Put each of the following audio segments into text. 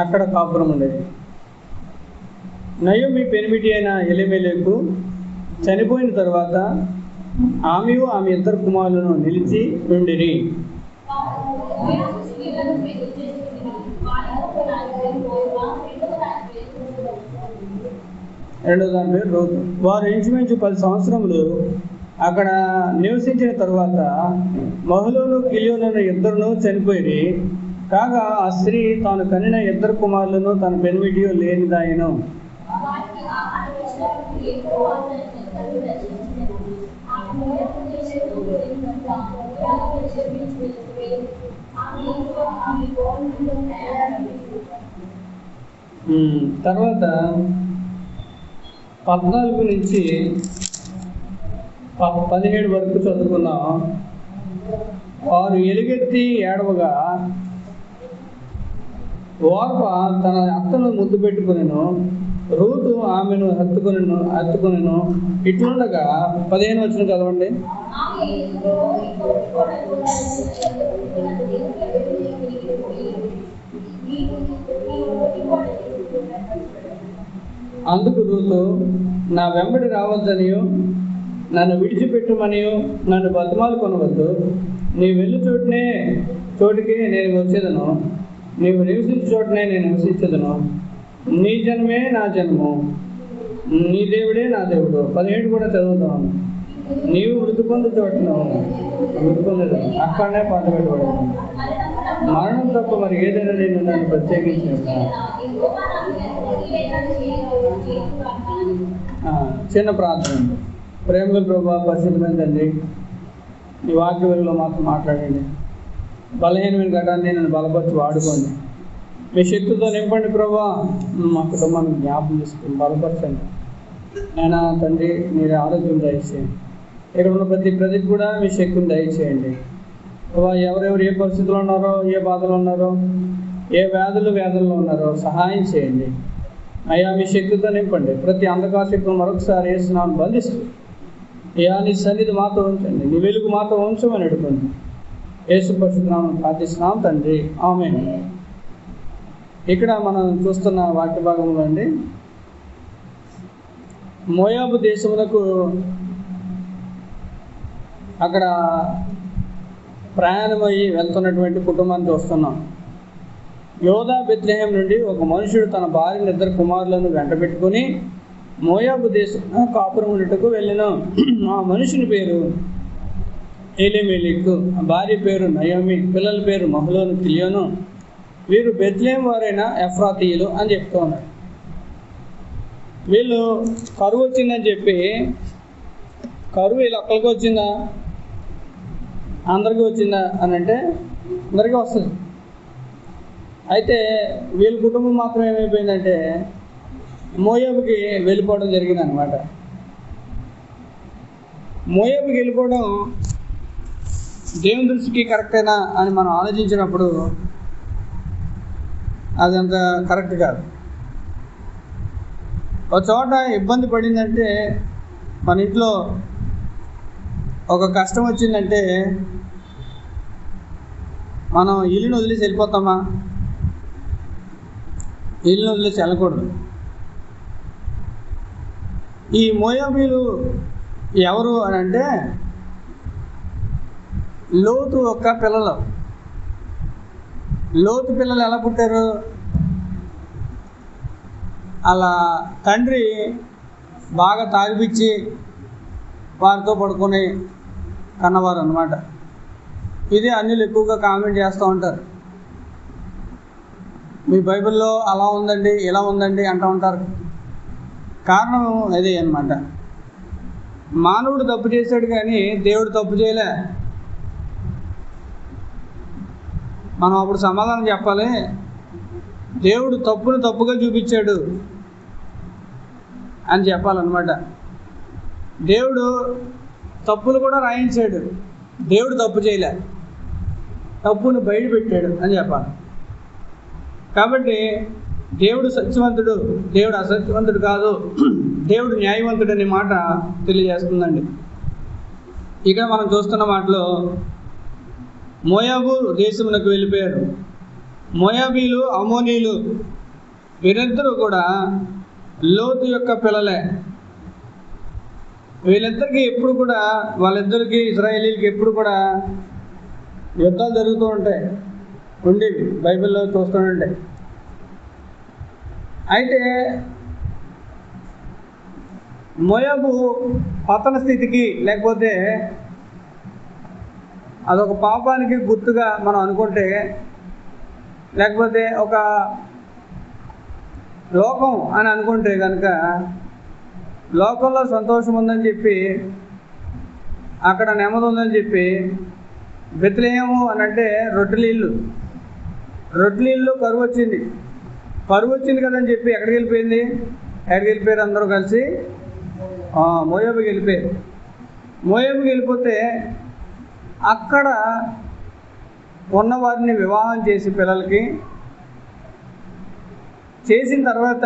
అక్కడ కాపురం ఉండేది. నయోమి పెనిమిటి అయిన ఎలీమెలెకు చనిపోయిన తర్వాత ఆమెయు ఆమె ఇద్దరు కుమారులను నిలిచి ఉండిరి. రెండో దాని పేరు రూతు. వారు ఇంచుమించు 10 సంవత్సరములు అక్కడ నివసించిన తరువాత మహలోను కిలియోను ఇద్దరును చనిపోయి, కాగా ఆ స్త్రీ తాను కనిన ఇద్దరు కుమారులను తన పెనిమిటి లేనిదాయను. తర్వాత 14 నుంచి 17 వరకు చదువుకున్నాం. వారు ఎలుగెత్తి ఏడవగా ఓర్ప తన అత్తను ముద్దు పెట్టుకునేను, రూతు ఆమెను హత్తుకునేను. ఇట్లుండగా 15 వచనం చదవండి. అందుకు రూతు, నా వెంబడి రావద్దనియో నన్ను విడిచిపెట్టుమనియో నన్ను బతిమాలు కొనవద్దు. నీవు వెళ్ళు చోటికి నేను వచ్చేదను, నీవు నివసించే చోటనే నేను నివసించదును. నీ జన్మే నా జన్ము, నీ దేవుడే నా దేవుడు. 17 కూడా చదువుతాను. నీవు మృతి పొందు చోటును మృతి పొందదు, అక్కడనే పాత పెట్టబడదు. మరణం తప్ప మరి ఏదైనా నేను నన్ను ప్రత్యేకించిన చిన్న ప్రార్థన. ప్రేమల ప్రభా, పరిశుద్ధమైన తండ్రి, నీ వాక్య వెలుగులో మాతో మాట్లాడండి. బలహీనమైన ఘటాన్ని నన్ను బలపరిచి వాడుకోండి. మీ శక్తితో నింపండి ప్రభా. మా కుటుంబాన్ని జ్ఞాపకం చేసుకుని బలపరచండి. నేను తండ్రి మీరు ఆరోగ్యం దయచేయండి. ఇక్కడ ఉన్న ప్రతికి కూడా మీ శక్తిని దయచేయండి ప్రభా. ఎవరెవరు ఏ పరిస్థితుల్లో ఉన్నారో, ఏ బాధలు ఉన్నారో, ఏ వ్యాధుల్లో ఉన్నారో సహాయం చేయండి అయ్యా. మీ శక్తితో నింపండి. ప్రతి అంధకార శక్తులు మరొకసారి వేస్తున్నాను బంధిస్తూ అయ్యా నీ సన్నిధి మాతో ఉంచండి, నీ వెలుగు మాతో ఉంచమని అడుగుతుంది. యేసు పరిశుద్ధ నామమున ప్రార్థిస్తున్నాం తండ్రి, ఆమేన్. ఇక్కడ మనం చూస్తున్న వాక్య భాగంలో అండి, మోయాబు దేశములకు అక్కడ ప్రయాణమయ్యి వెళ్తున్నటువంటి కుటుంబాన్ని చూస్తున్నాం. యోధా బెత్లెహేం నుండి ఒక మనుషుడు తన భార్యను ఇద్దరు కుమారులను వెంట పెట్టుకుని మోయాబు దేశం కాపురం ఉండటకు వెళ్ళెను. ఆ మనుషుని పేరు ఎలీమెలెకు, భార్య పేరు నయోమి, పిల్లల పేరు మహలోను, కిలియోను. వీరు బెత్లెహేం వారైన ఎఫ్రాతీయులు అని చెప్తూ ఉన్నారు. వీళ్ళు కరువు వచ్చిందని చెప్పి, కరువు వీళ్ళు ఒక్కరికి వచ్చిందా అందరికీ వచ్చిందా అని అంటే అందరికీ వస్తుంది. అయితే వీళ్ళ కుటుంబం మాత్రం ఏమైపోయిందంటే మోయాబుకి వెళ్ళిపోవడం జరిగింది అనమాట. మోయాబుకి వెళ్ళిపోవడం దేవుని దృష్టికి కరెక్టేనా అని మనం ఆలోచించినప్పుడు అదంత కరెక్ట్ కాదు. ఒక చోట ఇబ్బంది పడిందంటే, మన ఇంట్లో ఒక కష్టం వచ్చిందంటే మనం ఇల్లుని వదిలేసి వెళ్ళిపోతామా? ఇల్లుని వదిలేసి వెళ్ళకూడదు. ఈ మోయాబీలు ఎవరు అని అంటే లోతు యొక్క పిల్లలు. లోతు పిల్లలు ఎలా పుట్టారు? అలా తండ్రి బాగా తాగిపిచ్చి వారితో పడుకొని కన్నవారు అన్నమాట. ఇది అన్యులు ఎక్కువగా కామెంట్ చేస్తూ ఉంటారు. మీ బైబిల్లో అలా ఉందండి, ఇలా ఉందండి అంటూ ఉంటారు. కారణం అదే అన్నమాట. మానవుడు తప్పు చేశాడు కానీ దేవుడు తప్పు చేయలే. మనం అప్పుడు సమాధానం చెప్పాలి, దేవుడు తప్పును తప్పుగా చూపించాడు అని చెప్పాలన్నమాట. దేవుడు తప్పులు కూడా రాయించాడు, దేవుడు తప్పు చేయలే, తప్పును బయట పెట్టాడు అని చెప్పాలి. కాబట్టి దేవుడు సత్యవంతుడు, దేవుడు అసత్యవంతుడు కాదు, దేవుడు న్యాయవంతుడు అనే మాట తెలియజేస్తుందండి. ఇక్కడ మనం చూస్తున్న మాటలో మోయాబు దేశమునకు వెళ్ళిపోయారు. మోయాబీలు, అమోనీలు వీరిద్దరూ కూడా లోతు యొక్క పిల్లలే. వీళ్ళిద్దరికీ ఎప్పుడు కూడా వాళ్ళిద్దరికీ ఇశ్రాయేలీలకి ఎప్పుడు కూడా యుద్ధాలు జరుగుతూ ఉంటాయి, ఉండేవి, బైబిల్లో చూస్తూ ఉంటాయి. అయితే మోయాబు పతన స్థితికి, లేకపోతే అదొక పాపానికి గుర్తుగా మనం అనుకుంటే, లేకపోతే ఒక లోకం అని అనుకుంటే కనుక, లోకంలో సంతోషం ఉందని చెప్పి, అక్కడ నెమ్మది ఉందని చెప్పి, బెత్లెహేము అని అంటే రొట్టెల ఇల్లు కరువు వచ్చింది కదని చెప్పి ఎక్కడికి వెళ్ళిపోయారు? అందరూ కలిసి మోయాబుకి వెళ్ళిపోతే అక్కడ ఉన్నవారిని వివాహం చేసి పిల్లలకి చేసిన తర్వాత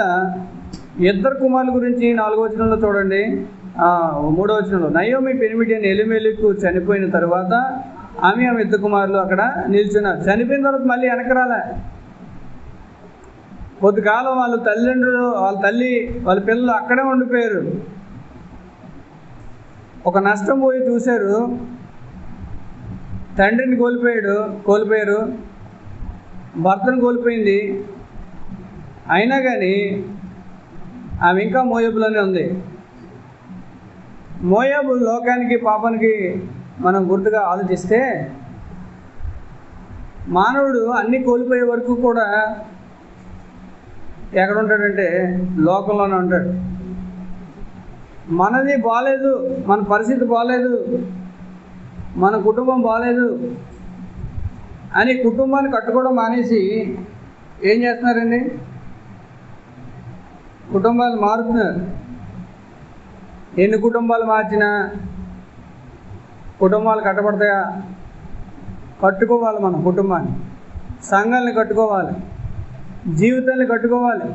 ఇద్దరు కుమారుల గురించి 4వ వచనంలో చూడండి, 3వ వచనంలో, నయోమి పెనిమిటి అని ఎలిమెలెకు చనిపోయిన తర్వాత ఆమె ఇద్దరు కుమారులు అక్కడ నిల్చున్నారు. చనిపోయిన తర్వాత మళ్ళీ వెనకరాలే. కొద్దికాలం వాళ్ళ తల్లిదండ్రులు, వాళ్ళ తల్లి, వాళ్ళ పిల్లలు అక్కడే ఉండిపోయారు. ఒక నష్టం పోయి చూశారు, తండ్రిని కోల్పోయారు, భర్తను కోల్పోయింది. అయినా కానీ ఆమె ఇంకా మోయాబులోనే ఉంది. మోయాబు లోకానికి, పాపానికి మనం గుర్తుగా ఆలోచిస్తే, మానవుడు అన్నీ కోల్పోయే వరకు కూడా ఎక్కడ ఉంటాడంటే లోకంలోనే ఉంటాడు. మనది బాగాలేదు, మన పరిస్థితి బాగాలేదు, మన కుటుంబం బాగాలేదు అని కుటుంబాన్ని కట్టుకోవడం మానేసి ఏం చేస్తున్నారండి? కుటుంబాలు మారుతున్నారు. ఎన్ని కుటుంబాలు మార్చినా కుటుంబాలు కట్టబడతాయా? కట్టుకోవాలి. మనం కుటుంబాన్ని, సంఘాలని కట్టుకోవాలి, జీవితాన్ని కట్టుకోవాలి.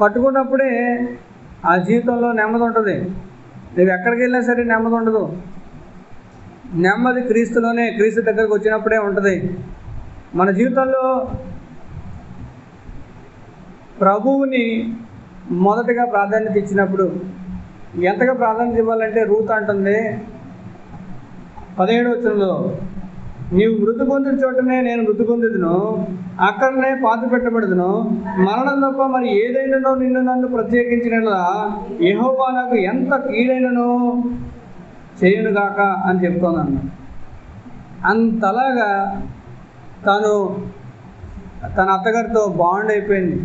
కట్టుకున్నప్పుడే ఆ జీవితంలో నెమ్మది ఉంటుంది. నువ్వు ఎక్కడికి వెళ్ళినా సరే నెమ్మది ఉండదు. నెమ్మది క్రీస్తులోనే, క్రీస్తు దగ్గరకు వచ్చినప్పుడే ఉంటుంది. మన జీవితంలో ప్రభువుని మొదటగా ప్రాధాన్యత ఇచ్చినప్పుడు, ఎంతగా ప్రాధాన్యత ఇవ్వాలంటే రూతు అంటుంది 17వ వచనంలో, నీవు మృతి పొందిన చోటనే నేను మృతి పొందుదును, అక్కడనే పాతి పెట్టబడుదును, మరణం తప్ప మరి ఏదైనానో నిన్ను నన్ను ప్రత్యేకించినలా యెహోవా నాకు ఎంత కీడైనను చేయునుగాక అని చెప్తున్నాను. అంతలాగా తను తన అత్తగారితో బాండ్ అయిపోయింది.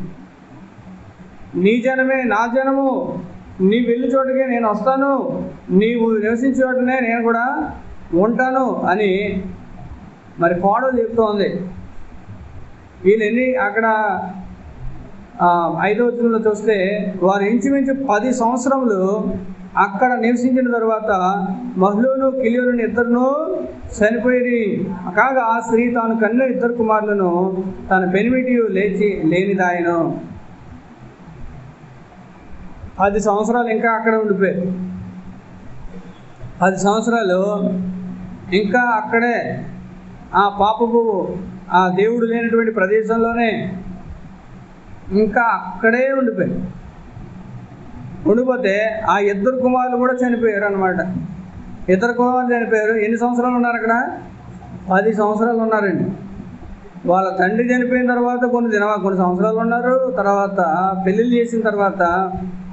నీ జనమే నా జనము, నీ వెళ్ళి చోటకే నేను వస్తాను, నీవు నివసించే చోటనే నేను కూడా ఉంటాను అని మరి కోడలు చెప్తోంది. వీళ్ళని అక్కడ 5వ వచనంలో చూస్తే, వారు ఇంచుమించు 10 సంవత్సరములు అక్కడ నివసించిన తర్వాత మహ్లోను, కిలియోను ఇద్దరును చనిపోయి, కాగా ఆ స్త్రీ తాను కన్న 2 కుమారులను తన పెనిమిటి లేనిదాయను. 10 సంవత్సరాలు ఇంకా అక్కడ ఉండిపోయారు. 10 సంవత్సరాలు ఇంకా అక్కడే ఆ పాపపు, ఆ దేవుడు లేనటువంటి ప్రదేశంలోనే ఇంకా అక్కడే ఉండిపోతే ఆ 2 కుమారులు కూడా చనిపోయారు అన్నమాట. 2 కుమారులు చనిపోయారు. ఎన్ని సంవత్సరాలు ఉన్నారు అక్కడ? 10 సంవత్సరాలు ఉన్నారండి. వాళ్ళ తండ్రి చనిపోయిన తర్వాత కొన్ని సంవత్సరాలు ఉన్నారు. తర్వాత పెళ్ళిళ్ళు చేసిన తర్వాత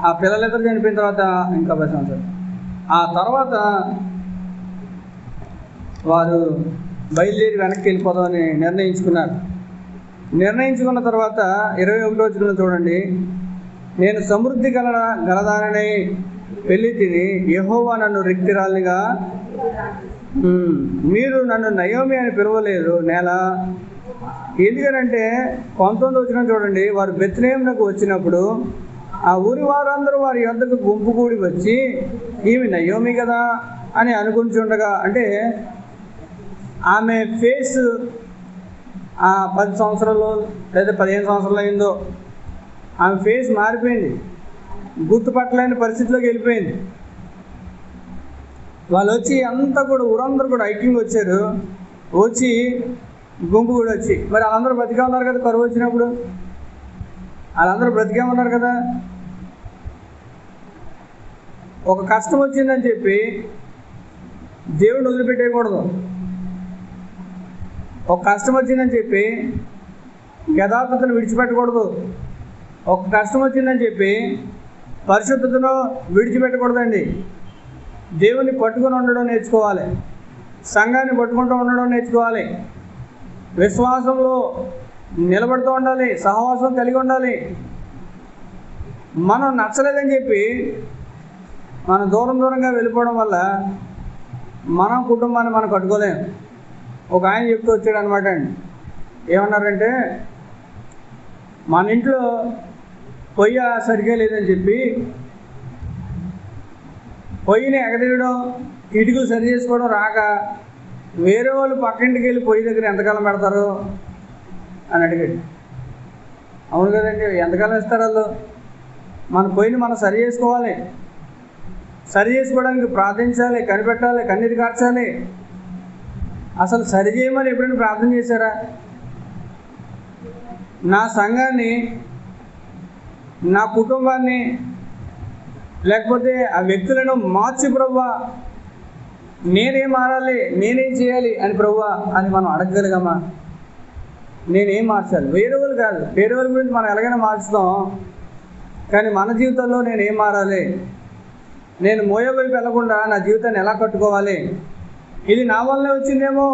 ఆ పిల్లలిద్దరు చనిపోయిన తర్వాత ఇంకా 10 సంవత్సరాలు. ఆ తర్వాత వారు బయలుదేరి వెనక్కి వెళ్ళిపోదామని నిర్ణయించుకున్న తర్వాత 21వ వచనంలో చూడండి, నేను సమృద్ధి గలదానని పెళ్ళి తిని యెహోవా నన్ను రిక్తిరాలిగా, మీరు నన్ను నయోమి అని పిలవలేదు నేల. ఎందుకనంటే 19వ వచనం చూడండి, వారు బెత్లెహేమునకు వచ్చినప్పుడు ఆ ఊరి వారందరూ వారి యొద్దకు గుంపు కూడి వచ్చి, ఈమె నయోమి కదా అని అనుకుంటుండగా, అంటే ఆమె ఫేస్ 10 సంవత్సరాలు లేదా 15 సంవత్సరాలు అయిందో ఆమె ఫేస్ మారిపోయింది, గుర్తుపట్టలేని పరిస్థితిలోకి వెళ్ళిపోయింది. వాళ్ళు వచ్చి అంతా కూడా ఊరందరూ కూడా ఐక్యంగా వచ్చారు. వచ్చి గుంపు కూడా వచ్చి, మరి వాళ్ళందరూ బ్రతికే ఉన్నారు కదా, కరువు వచ్చినప్పుడు వాళ్ళందరూ బ్రతికే ఉన్నారు కదా. ఒక కష్టం వచ్చిందని చెప్పి దేవుడిని వదిలిపెట్టేయకూడదు. ఒక కష్టం వచ్చిందని చెప్పి యథార్థతను విడిచిపెట్టకూడదు. ఒక కష్టం వచ్చిందని చెప్పి పరిశుద్ధతను విడిచిపెట్టకూడదండి. దేవుని పట్టుకొని ఉండడం నేర్చుకోవాలి, సంఘాన్ని పట్టుకుంటూ ఉండడం నేర్చుకోవాలి, విశ్వాసంలో నిలబడుతూ ఉండాలి, సహవాసం కలిగి ఉండాలి. మనం నచ్చలేదని చెప్పి మనం దూరంగా వెళ్ళిపోవడం వల్ల మన కుటుంబాన్ని మనం కట్టుకోలేము. ఒక ఆయన చెప్తూ వచ్చాడు అనమాట అండి. ఏమన్నారంటే, మన ఇంట్లో పొయ్యి సరిగ్గా లేదని చెప్పి పొయ్యిని ఎగదీయడం, ఇటుకలు సరి చేసుకోవడం రాక వేరే వాళ్ళు పక్కింటికి వెళ్ళి పొయ్యి దగ్గర ఎంతకాలం పెడతారు అని అడిగాడు. అవును కదండి, ఎంతకాలం ఇస్తారు వాళ్ళు? మన పొయ్యిని మనం సరి చేసుకోవాలి, సరి చేసుకోవడానికి ప్రార్థించాలి, కనిపెట్టాలి, కన్నీరు కార్చాలి. అసలు సరి చేయమని ఎప్పుడైనా ప్రార్థన చేశారా? నా సంఘాన్ని, నా కుటుంబాన్ని, లేకపోతే ఆ వ్యక్తులను మార్చి ప్రభువా, నేనేం మారాలి, నేనేం చేయాలి అని ప్రభువా అని మనం అడగగలిగామా? నేనేం మార్చాలి? వేరే వాళ్ళు కాదు, వేరే వాళ్ళ గురించి మనం ఎలాగైనా మార్చుతాం, కానీ మన జీవితంలో నేనేం మారాలి, నేను మోయే వైపు వెళ్లకుండా నా జీవితాన్ని ఎలా కట్టుకోవాలి, ఇది నా వల్లే వచ్చిందేమో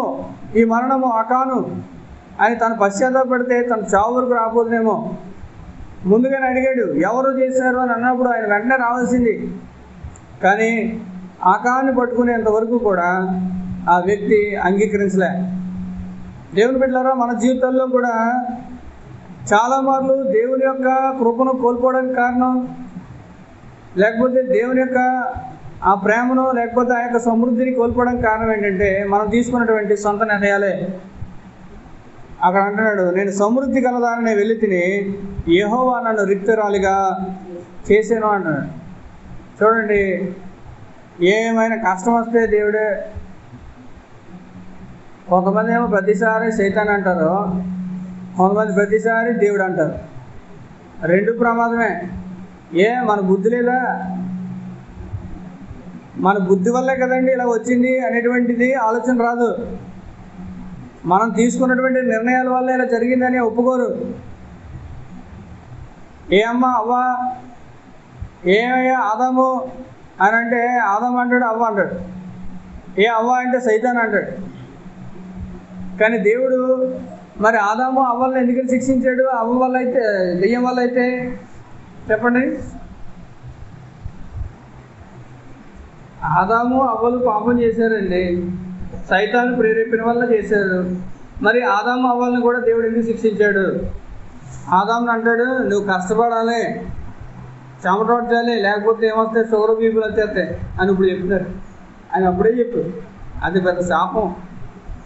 ఈ మరణము అకాను అని తను పశ్చాత్తాపడితే తను చావు వరకు రాబోతుందేమో. ముందుగానే అడిగాడు, ఎవరు చేశారు అని అన్నప్పుడు ఆయన వెంటనే రావాల్సింది. కానీ ఆకాన్ని పట్టుకునేంతవరకు కూడా ఆ వ్యక్తి అంగీకరించలే. దేవుని బిడ్డలారా, మన జీవితాల్లో కూడా చాలా మార్లు దేవుని యొక్క కృపను కోల్పోవడానికి కారణం, లేకపోతే దేవుని యొక్క ఆ ప్రేమను, లేకపోతే ఆ యొక్క సమృద్ధిని కోల్పోవడానికి కారణం ఏంటంటే మనం తీసుకున్నటువంటి సొంత నిర్ణయాలే. అక్కడ అంటున్నాడు, నేను సమృద్ధి కలదానని వెళ్ళి తిని యెహోవా నన్ను రిక్తురాలిగా చేసాను అంటున్నాడు. చూడండి, ఏమైనా కష్టం వస్తే దేవుడే. కొంతమంది ఏమో ప్రతిసారి సైతాన్ అంటారు, కొంతమంది ప్రతిసారి దేవుడు అంటారు. రెండు ప్రమాదమే. మన బుద్ధి లేదా? మన బుద్ధి వల్లే కదండి ఇలా వచ్చింది అనేటువంటిది ఆలోచన రాదు. మనం తీసుకున్నటువంటి నిర్ణయాల వల్ల ఇలా జరిగిందని ఒప్పుకోరు. ఏ అమ్మ అవ్వ, ఏమయ్యా ఆదాము అని అంటే ఆదాము అంటాడు, అవ్వ అంటాడు. ఏ అవ్వ అంటే సైతాన్ అంటాడు. కానీ దేవుడు మరి ఆదాము అవ్వలను ఎందుకని శిక్షించాడు? అవ్వ వల్ల అయితే, దెయ్యం వల్ల అయితే చెప్పండి. ఆదాము అవ్వలు పాపం చేశారండి, సైతాను ప్రేరేపణ వల్ల చేశారు. మరి ఆదాము అవ్వలను కూడా దేవుడు ఎందుకు శిక్షించాడు? ఆదాముని అంటాడు, నువ్వు కష్టపడాలి, చెమటొడ్చాలి, లేకపోతే ఏమొస్తాయి, షుగర్ బీపీలు వచ్చేస్తాయి అని ఇప్పుడు చెప్తున్నారు. ఆయన అప్పుడే చెప్పు, అది పెద్ద శాపం,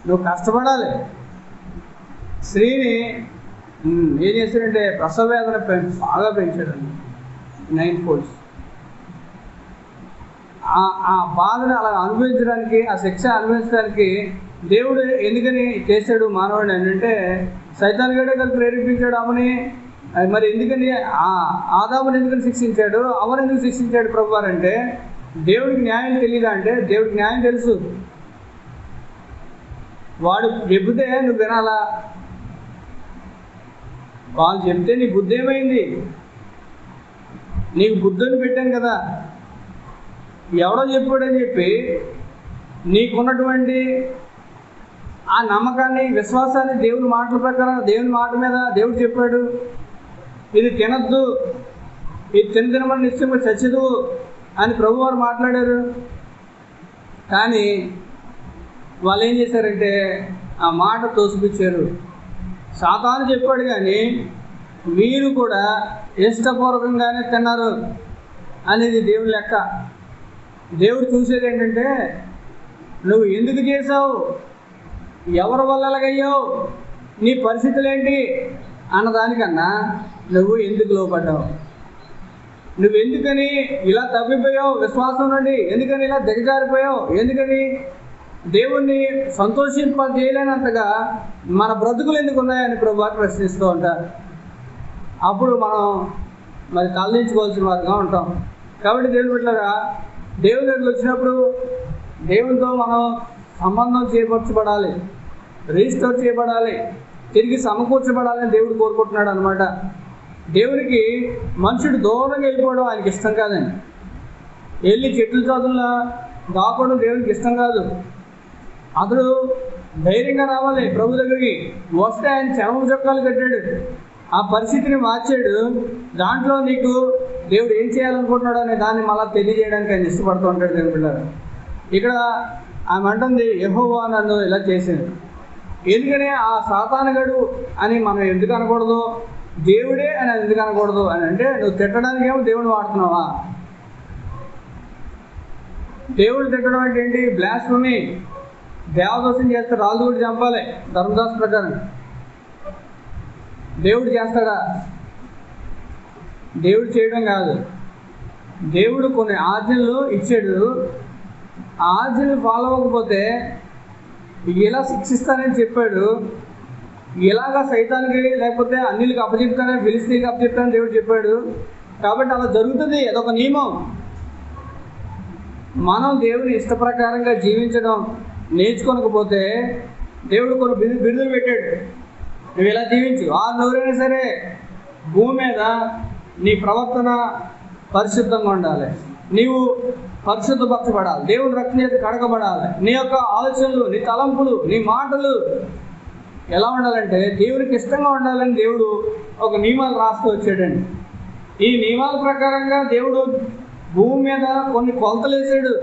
నువ్వు కష్టపడాలి. స్త్రీని ఏం చేశాడంటే ప్రసవ వేదన బాగా పెంచాడండి, 9 folds. ఆ బాధను అలా అనుభవించడానికి, ఆ శిక్ష అనుభవించడానికి దేవుడు ఎందుకని చేశాడు మానవుడిని అని అంటే, సైతాన్ గడే కలిపి ప్రేరేపించాడు అమ్మని. మరి ఎందుకని ఆదాముని ఎందుకని శిక్షించాడు, అమ్మని ఎందుకు శిక్షించాడు ప్రభు అంటే, దేవుడికి న్యాయం తెలియదా అంటే దేవుడికి న్యాయం తెలుసు. వాడు చెబితే నువ్వు వినాలా? వాళ్ళు చెప్తే నీ బుద్ధి ఏమైంది? నీకు బుద్ధిని పెట్టాను కదా, ఎవడో చెప్పాడని చెప్పి నీకున్నటువంటి ఆ నమ్మకాన్ని, విశ్వాసాన్ని దేవుని మాటల ప్రకారం, దేవుని మాట మీద దేవుడు చెప్పాడు, ఇది తినద్దు, ఇది తినమని నిశ్చయంగా చచ్చదు అని ప్రభువారు మాట్లాడారు. కానీ వాళ్ళు ఏం చేశారంటే ఆ మాట తోసిపుచ్చారు. సాతాను చెప్పాడు కానీ మీరు కూడా ఇష్టపూర్వకంగానే తిన్నారు అనేది దేవుని లెక్క. దేవుడు చూసేది ఏంటంటే, నువ్వు ఎందుకు చేసావు, ఎవరి వల్ల ఎలాగయ్యావు, నీ పరిస్థితులు ఏంటి అన్నదానికన్నా నువ్వు ఎందుకు లోపడ్డావు, నువ్వు ఎందుకని ఇలా తప్పిపోయావు విశ్వాసం నుండి, ఎందుకని ఇలా దిగజారిపోయావు, ఎందుకని దేవుణ్ణి సంతోషింపజేయలేనంతగా మన బ్రతుకులు ఎందుకు ఉన్నాయని ప్రభువు ప్రశ్నిస్తూ ఉంటారు. అప్పుడు మనం మరి తలదించుకోవాల్సిన వారుగా ఉంటాం. కాబట్టి దేవుని బిడ్డలారా, దేవుని దగ్గరికి వచ్చినప్పుడు దేవునితో మనం సంబంధం చేపరచబడాలి, రిజిస్టర్ చేయబడాలి, తిరిగి సమకూర్చబడాలని దేవుడు కోరుకుంటున్నాడు అనమాట. దేవునికి మనుషుడు దూరంగా వెళ్ళిపోవడం ఆయనకి ఇష్టం కాదండి. వెళ్ళి చెట్ల చాతుల్లో దాక్కోవడం దేవునికి ఇష్టం కాదు. అతడు ధైర్యంగా రావాలి ప్రభు దగ్గరికి. వస్తే ఆయన చర్మం చొక్కాలు కట్టాడు, ఆ పరిస్థితిని మార్చాడు. దాంట్లో నీకు దేవుడు ఏం చేయాలనుకుంటున్నాడు అనే దాన్ని మళ్ళీ తెలియజేయడానికి ఆయన ఇష్టపడుతూ ఉంటాడు. దేవుని బిడ్డలారా, ఇక్కడ ఆమె అంటుంది, యెహోవా నన్ను ఇలా చేసింది. ఎందుకని ఆ సాతానుగాడు అని మనం ఎందుకు అనకూడదు, దేవుడే అని ఎందుకు అనకూడదు అని అంటే, నువ్వు తిట్టడానికి ఏమో దేవుడిని వాడుతున్నావా? దేవుడు తిట్టడం అంటే ఏంటి? బ్లాస్ఫమీ, దేవదోషం చేస్తే రాళ్ళు కూడా చంపాలి ధర్మశాస్త్ర ప్రకారం. దేవుడు చేస్తాడా? దేవుడు చేయడం కాదు. దేవుడు కొన్ని ఆజ్ఞలు ఇచ్చాడు, ఆ ఆజ్ఞలు ఫాలో అవ్వకపోతే ఇలా శిక్షిస్తానని చెప్పాడు. ఇలాగా సైతానికి లేకపోతే అన్నిలకు అప్పచెప్తానని, ఫిలిస్తీన్కి అప్పచెప్తానని దేవుడు చెప్పాడు. కాబట్టి అలా జరుగుతుంది, అదొక నియమం. మనం దేవుని ఇష్ట ప్రకారంగా జీవించడం నేర్చుకోకపోతే దేవుడు కొన్ని బిరుదులు పెట్టాడు. నువ్వు ఇలా జీవించు, ఎవరైనా సరే భూమి మీద నీ ప్రవర్తన పరిశుద్ధంగా ఉండాలి, నీవు పరిశుద్ధపరచబడాలి, దేవుని రక్తం చేత కడగబడాలి, నీ యొక్క ఆలోచనలు, నీ తలంపులు, నీ మాటలు ఎలా ఉండాలంటే దేవునికి ఇష్టంగా ఉండాలని దేవుడు ఒక నియమాలు రాస్తూ వచ్చాడండి. ఈ నియమాల ప్రకారంగా దేవుడు భూమి మీద కొన్ని కొలతలు వేసాడు.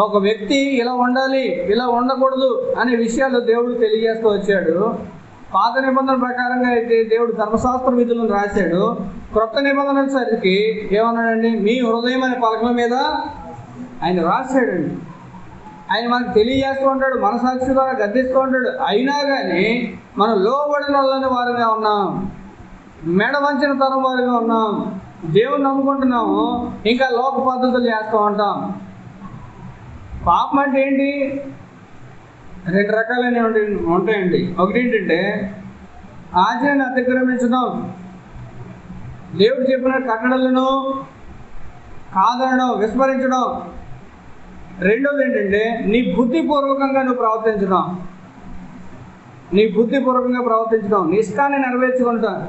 ఒక వ్యక్తి ఇలా ఉండాలి, ఇలా ఉండకూడదు అనే విషయాలు దేవుడు తెలియజేస్తూ వచ్చాడు. పాత నిబంధన ప్రకారంగా అయితే దేవుడు ధర్మశాస్త్ర విధులను రాశాడు. క్రొత్త నిబంధన వచ్చేసరికి ఏమన్నాడండి? మీ హృదయం అనే పలకల మీద ఆయన రాశాడండి. ఆయన మనకు తెలియజేస్తూ ఉంటాడు, మనసాక్షి ద్వారా గద్దిస్తూ ఉంటాడు. అయినా కానీ మనం లోబడిన వాళ్ళని వారిగా ఉన్నాం, మెడ వంచిన తరం వారిగా ఉన్నాం, దేవుని నమ్ముకుంటున్నాము, ఇంకా లోక పద్ధతులు చేస్తూ ఉంటాం. పాపం అంటే ఏంటి? రెండు రకాలైన ఉంటాయండి. ఒకటి ఏంటంటే ఆజ్ఞను అతిక్రమించడం, దేవుడు చెప్పిన కట్టడలను కాదనడం, విస్మరించడం. రెండోది ఏంటంటే నీ బుద్ధిపూర్వకంగా నువ్వు ప్రవర్తించడం, నీ బుద్ధిపూర్వకంగా ప్రవర్తించడం, నీ ఇష్టాన్ని నెరవేర్చుకుంటాం.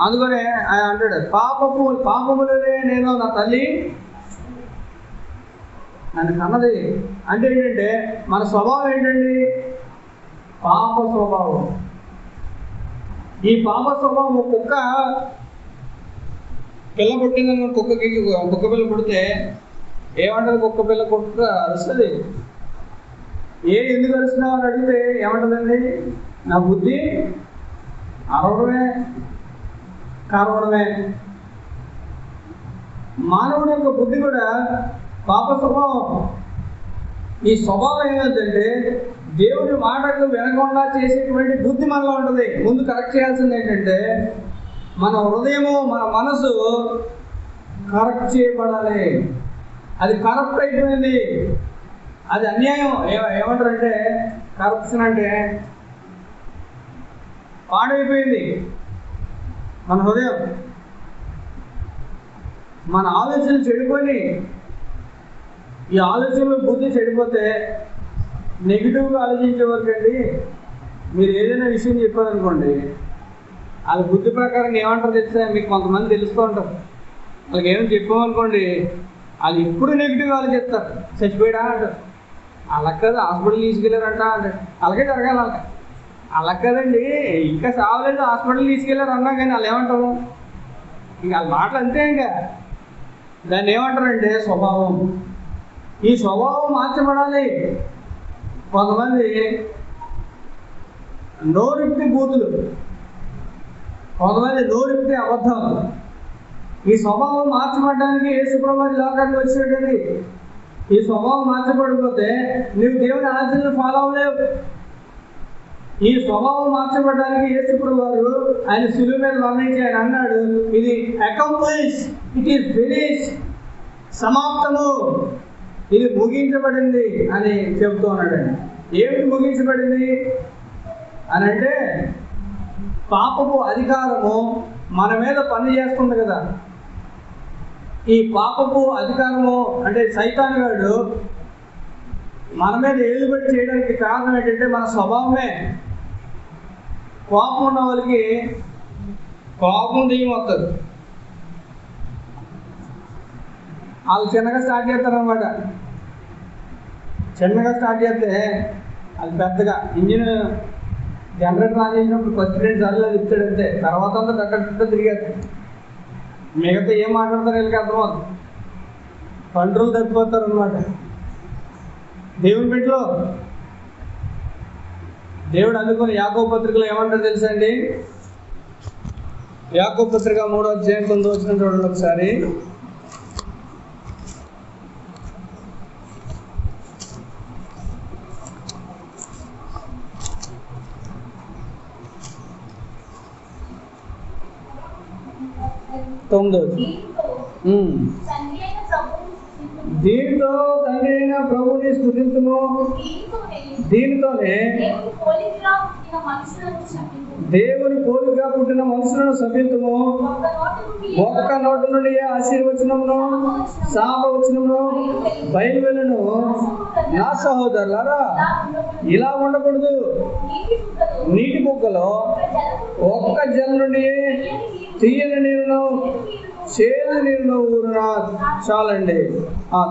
అందుకనే ఆయన అంటాడు, పాపములనే నేను నా తల్లి నన్ను కన్నది. అంటే ఏంటంటే మన స్వభావం ఏంటండి? పాప స్వభావం. ఈ పాప స్వభావం కుక్క పిల్ల పుట్టిందని కుక్క పిల్ల పుడితే ఏమంటుంది? కుక్క అరుస్తుంది. ఎందుకు అరుస్తున్నావు అని అడిగితే ఏమంటుందండి? నా బుద్ధి అరవడమే, కరవడమే. మానవుడి యొక్క బుద్ధి కూడా పాప స్వభావం. ఈ స్వభావం ఏమిటంటే దేవుడి మాటకు వినకుండా చేసేటువంటి బుద్ధి మనలో ఉంటుంది. ముందు కరెక్ట్ చేయాల్సింది ఏంటంటే మన హృదయము, మన మనసు కరెక్ట్ చేయబడాలి. అది కరప్ట్ అయిపోయింది, అది అన్యాయం. ఏమంటారంటే కరప్షన్ అంటే పాడైపోయింది మన హృదయం. మన ఆలోచనలు చెడిపోయి, ఈ ఆలోచనలు బుద్ధి చెడిపోతే నెగిటివ్గా ఆలోచించే వరకు అండి, మీరు ఏదైనా విషయం చెప్పారనుకోండి, వాళ్ళ బుద్ధి ప్రకారం ఏమంటారు తెలిస్తే మీకు కొంతమంది తెలుస్తూ ఉంటారు. వాళ్ళకి ఏమైనా చెప్పామనుకోండి, వాళ్ళు ఎప్పుడు నెగిటివ్గా ఆలోచిస్తారు. చచ్చిపోయాడా అంటారు, అలా కదా హాస్పిటల్ తీసుకెళ్ళారంట అంటే అలాగే జరగాలి. అలా కదండి, ఇంకా సావలేదు, హాస్పిటల్ తీసుకెళ్ళారు అన్నా కానీ వాళ్ళు ఏమంటారు? ఇంకా వాళ్ళ మాటలు అంతే. ఇంకా దాన్ని ఏమంటారంటే స్వభావం. ఈ స్వభావం మార్చబడాలి. కొంతమంది నోరిప్పి బూతులు, కొంతమంది నోరిప్పి అబద్ధాలు. ఈ స్వభావం మార్చబడడానికి యేసుప్రభువు లోకానికి వచ్చాడండి. ఈ స్వభావం మార్చబడిపోతే నువ్వు దేవుని ఆజ్ఞలను ఫాలో అవ్వలేవు. ఈ స్వభావం మార్చబడడానికి యేసుప్రభువు ఆయన శిలువ మీద వర్ణించి ఆయన అన్నాడు, ఇది అకంప్లిష్, ఇట్ ఈస్ ఫినిష్, సమాప్తము. ఇది ముగించబడింది అని చెబుతూ ఉన్నాడండి. ఏమిటి ముగించబడింది అని అంటే, పాపపు అధికారము మన మీద పని చేస్తుంది కదా. ఈ పాపపు అధికారము అంటే సైతాను గాడు మన మీద ఏలుబడి చేయడానికి కారణం ఏంటంటే మన స్వభావమే. కోపం ఉన్న వాళ్ళకి కోపం దెయ్యం వస్తుంది. వాళ్ళు చిన్నగా స్టార్ట్ చేస్తారనమాట. చిన్నగా స్టార్ట్ చేస్తే అది పెద్దగా ఇంజిన్ జనరేటర్ ఆన్ చేసినప్పుడు ఫస్ట్ 2 సార్లు అది ఇచ్చాడంతే, తర్వాత అంతా డట్ట తిరిగేది. మిగతా ఏం మాట్లాడతారు వీళ్ళకి అర్థమవుతుంది. కంట్రోల్ తప్పిపోతారు అనమాట. దేవుని బిడ్డలో దేవుడు అనుకుని యాకోబు పత్రికలో ఏమంటారు తెలుసా అండి? యాకోబు పత్రిక 3వ అధ్యాయం 9వ వచనం చూడండి ఒకసారి. దీంతో తండ్రి అయిన ప్రభువుని స్తుతించుము, దీనితోనే దేవుని పోలికగా పుట్టిన మనుషులను శపించుము. ఒక్క నోటి నుండి ఆశీర్వచనమును శాపవచనమును బయలువెళ్ళును. నా సహోదరులారా, ఇలా ఉండకూడదు. నీటి బుగ్గలో ఒక్క జల నుండి తీయని నీరును చేదు నీరును ఊరునా చాలండి.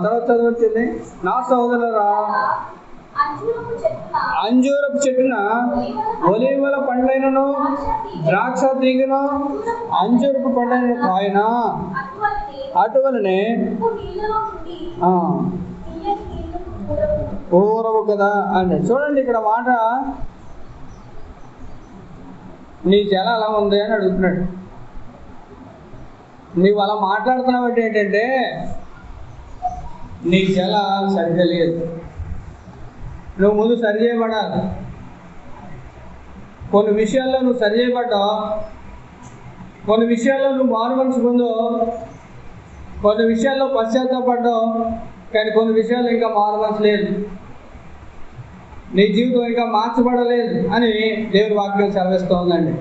తర్వాత చదవచ్చింది. నా సహోదరులారా, అంజూరపు చెట్టున ఒలీవల పండ్లైనను ద్రాక్ష తీగను అంజూరపు పండ్లైన కాయన అటువలనే ఊరవు కదా అని. చూడండి ఇక్కడ మాట, నీ జల అలా ఉంది అని అడుగుతున్నాడు. నీవు అలా మాట్లాడుతున్నావు అంటే ఏంటంటే నీ జల సరిగ్గా లేదు. నువ్వు ముందు సరి చేయబడాలి. కొన్ని విషయాల్లో నువ్వు సరి చేయబడ్డావు, కొన్ని విషయాల్లో నువ్వు మారు మనసు పొందో, కొన్ని విషయాల్లో పశ్చాత్తాపడ్డావు, కానీ కొన్ని విషయాల్లో ఇంకా మారు మనసు లేదు. నీ జీవితం ఇంకా మార్చబడలేదు అని దేవుని వాక్యం సెలవిస్తూ ఉందండి.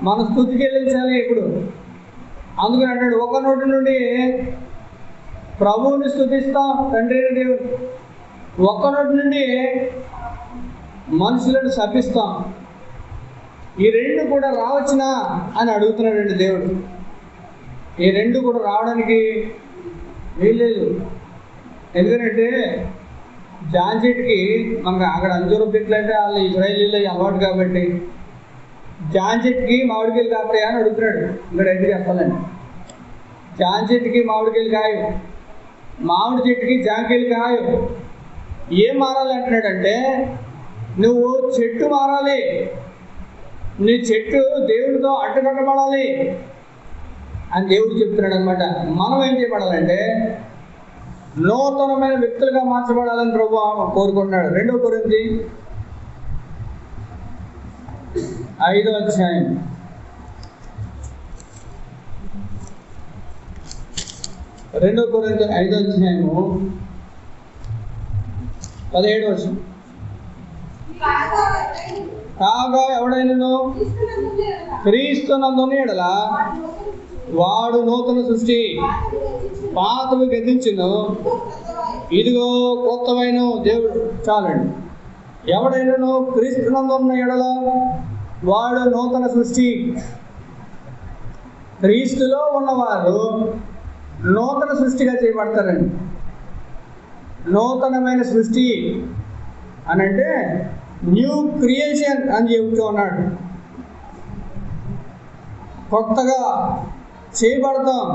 మన స్తుతికి చెల్లించాలి ఇప్పుడు. అందుకని అంటాడు, ఒక నోటి నుండి ప్రభువుని స్తుతిస్తాం తండ్రి అయిన దేవుడు, ఒక్క నోటి నుండి మనుషులను శపిస్తాం. ఈ రెండు కూడా రావచ్చునా అని అడుగుతున్నాడండి దేవుడు. ఈ రెండు కూడా రావడానికి వీల్లేదు. ఎందుకంటే జాన్ చెట్టుకి మనకు అక్కడ అంజూరం చెట్లు అంటే వాళ్ళు ఇజ్రాయేలీలో అలవాటు కాబట్టి జాన్ చెట్టుకి మామిడికాయలు కాస్తాయా అని అడుగుతున్నాడు. ఇక్కడ ఎందుకు చెప్పాలండి. జాన్ చెట్టుకి మామిడికాయలు కాయు, మామిడి చెట్టుకి జాంకాయలు కాయు. ఏం మారాలి అంటున్నాడంటే, నువ్వు చెట్టు మారాలి, నీ చెట్టు దేవుడితో అడ్డుకట్టబడాలి అని దేవుడు చెప్తున్నాడు అనమాట. మనం ఏం చేయబడాలంటే నూతనమైన వ్యక్తులుగా మార్చబడాలని ప్రభువు కోరుకుంటున్నాడు. 2 కొరింథీ 5వ అధ్యాయం 2 కొరింథీ 5వ అధ్యాయము 17వ వచనం. కాగా ఎవడైనను క్రీస్తునందున్న యెడల వాడు నూతన సృష్టి, పాతవి గతించును, ఇదిగో కొత్తమైన దేవుడు. చాలండి. ఎవడైనను క్రీస్తునందున్న యెడల వాడు నూతన సృష్టి. క్రీస్తులో ఉన్నవారు నూతన సృష్టిగా చేయబడతారండి. నూతనమైన సృష్టి అని అంటే న్యూ క్రియేషన్ అని చెబుతూ ఉన్నాడు. కొత్తగా చేయబడతాం,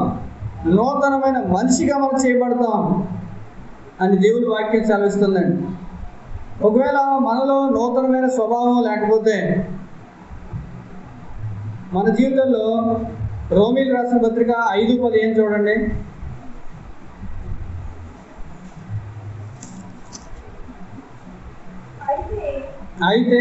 నూతనమైన మనిషిగా మనం చేయబడతాం అని దేవుని వాక్యం సెలవిస్తుందండి. ఒకవేళ మనలో నూతనమైన స్వభావం లేకపోతే మన జీవితంలో రోమీలు రాసిన పత్రిక 5:15 చూడండి. అయితే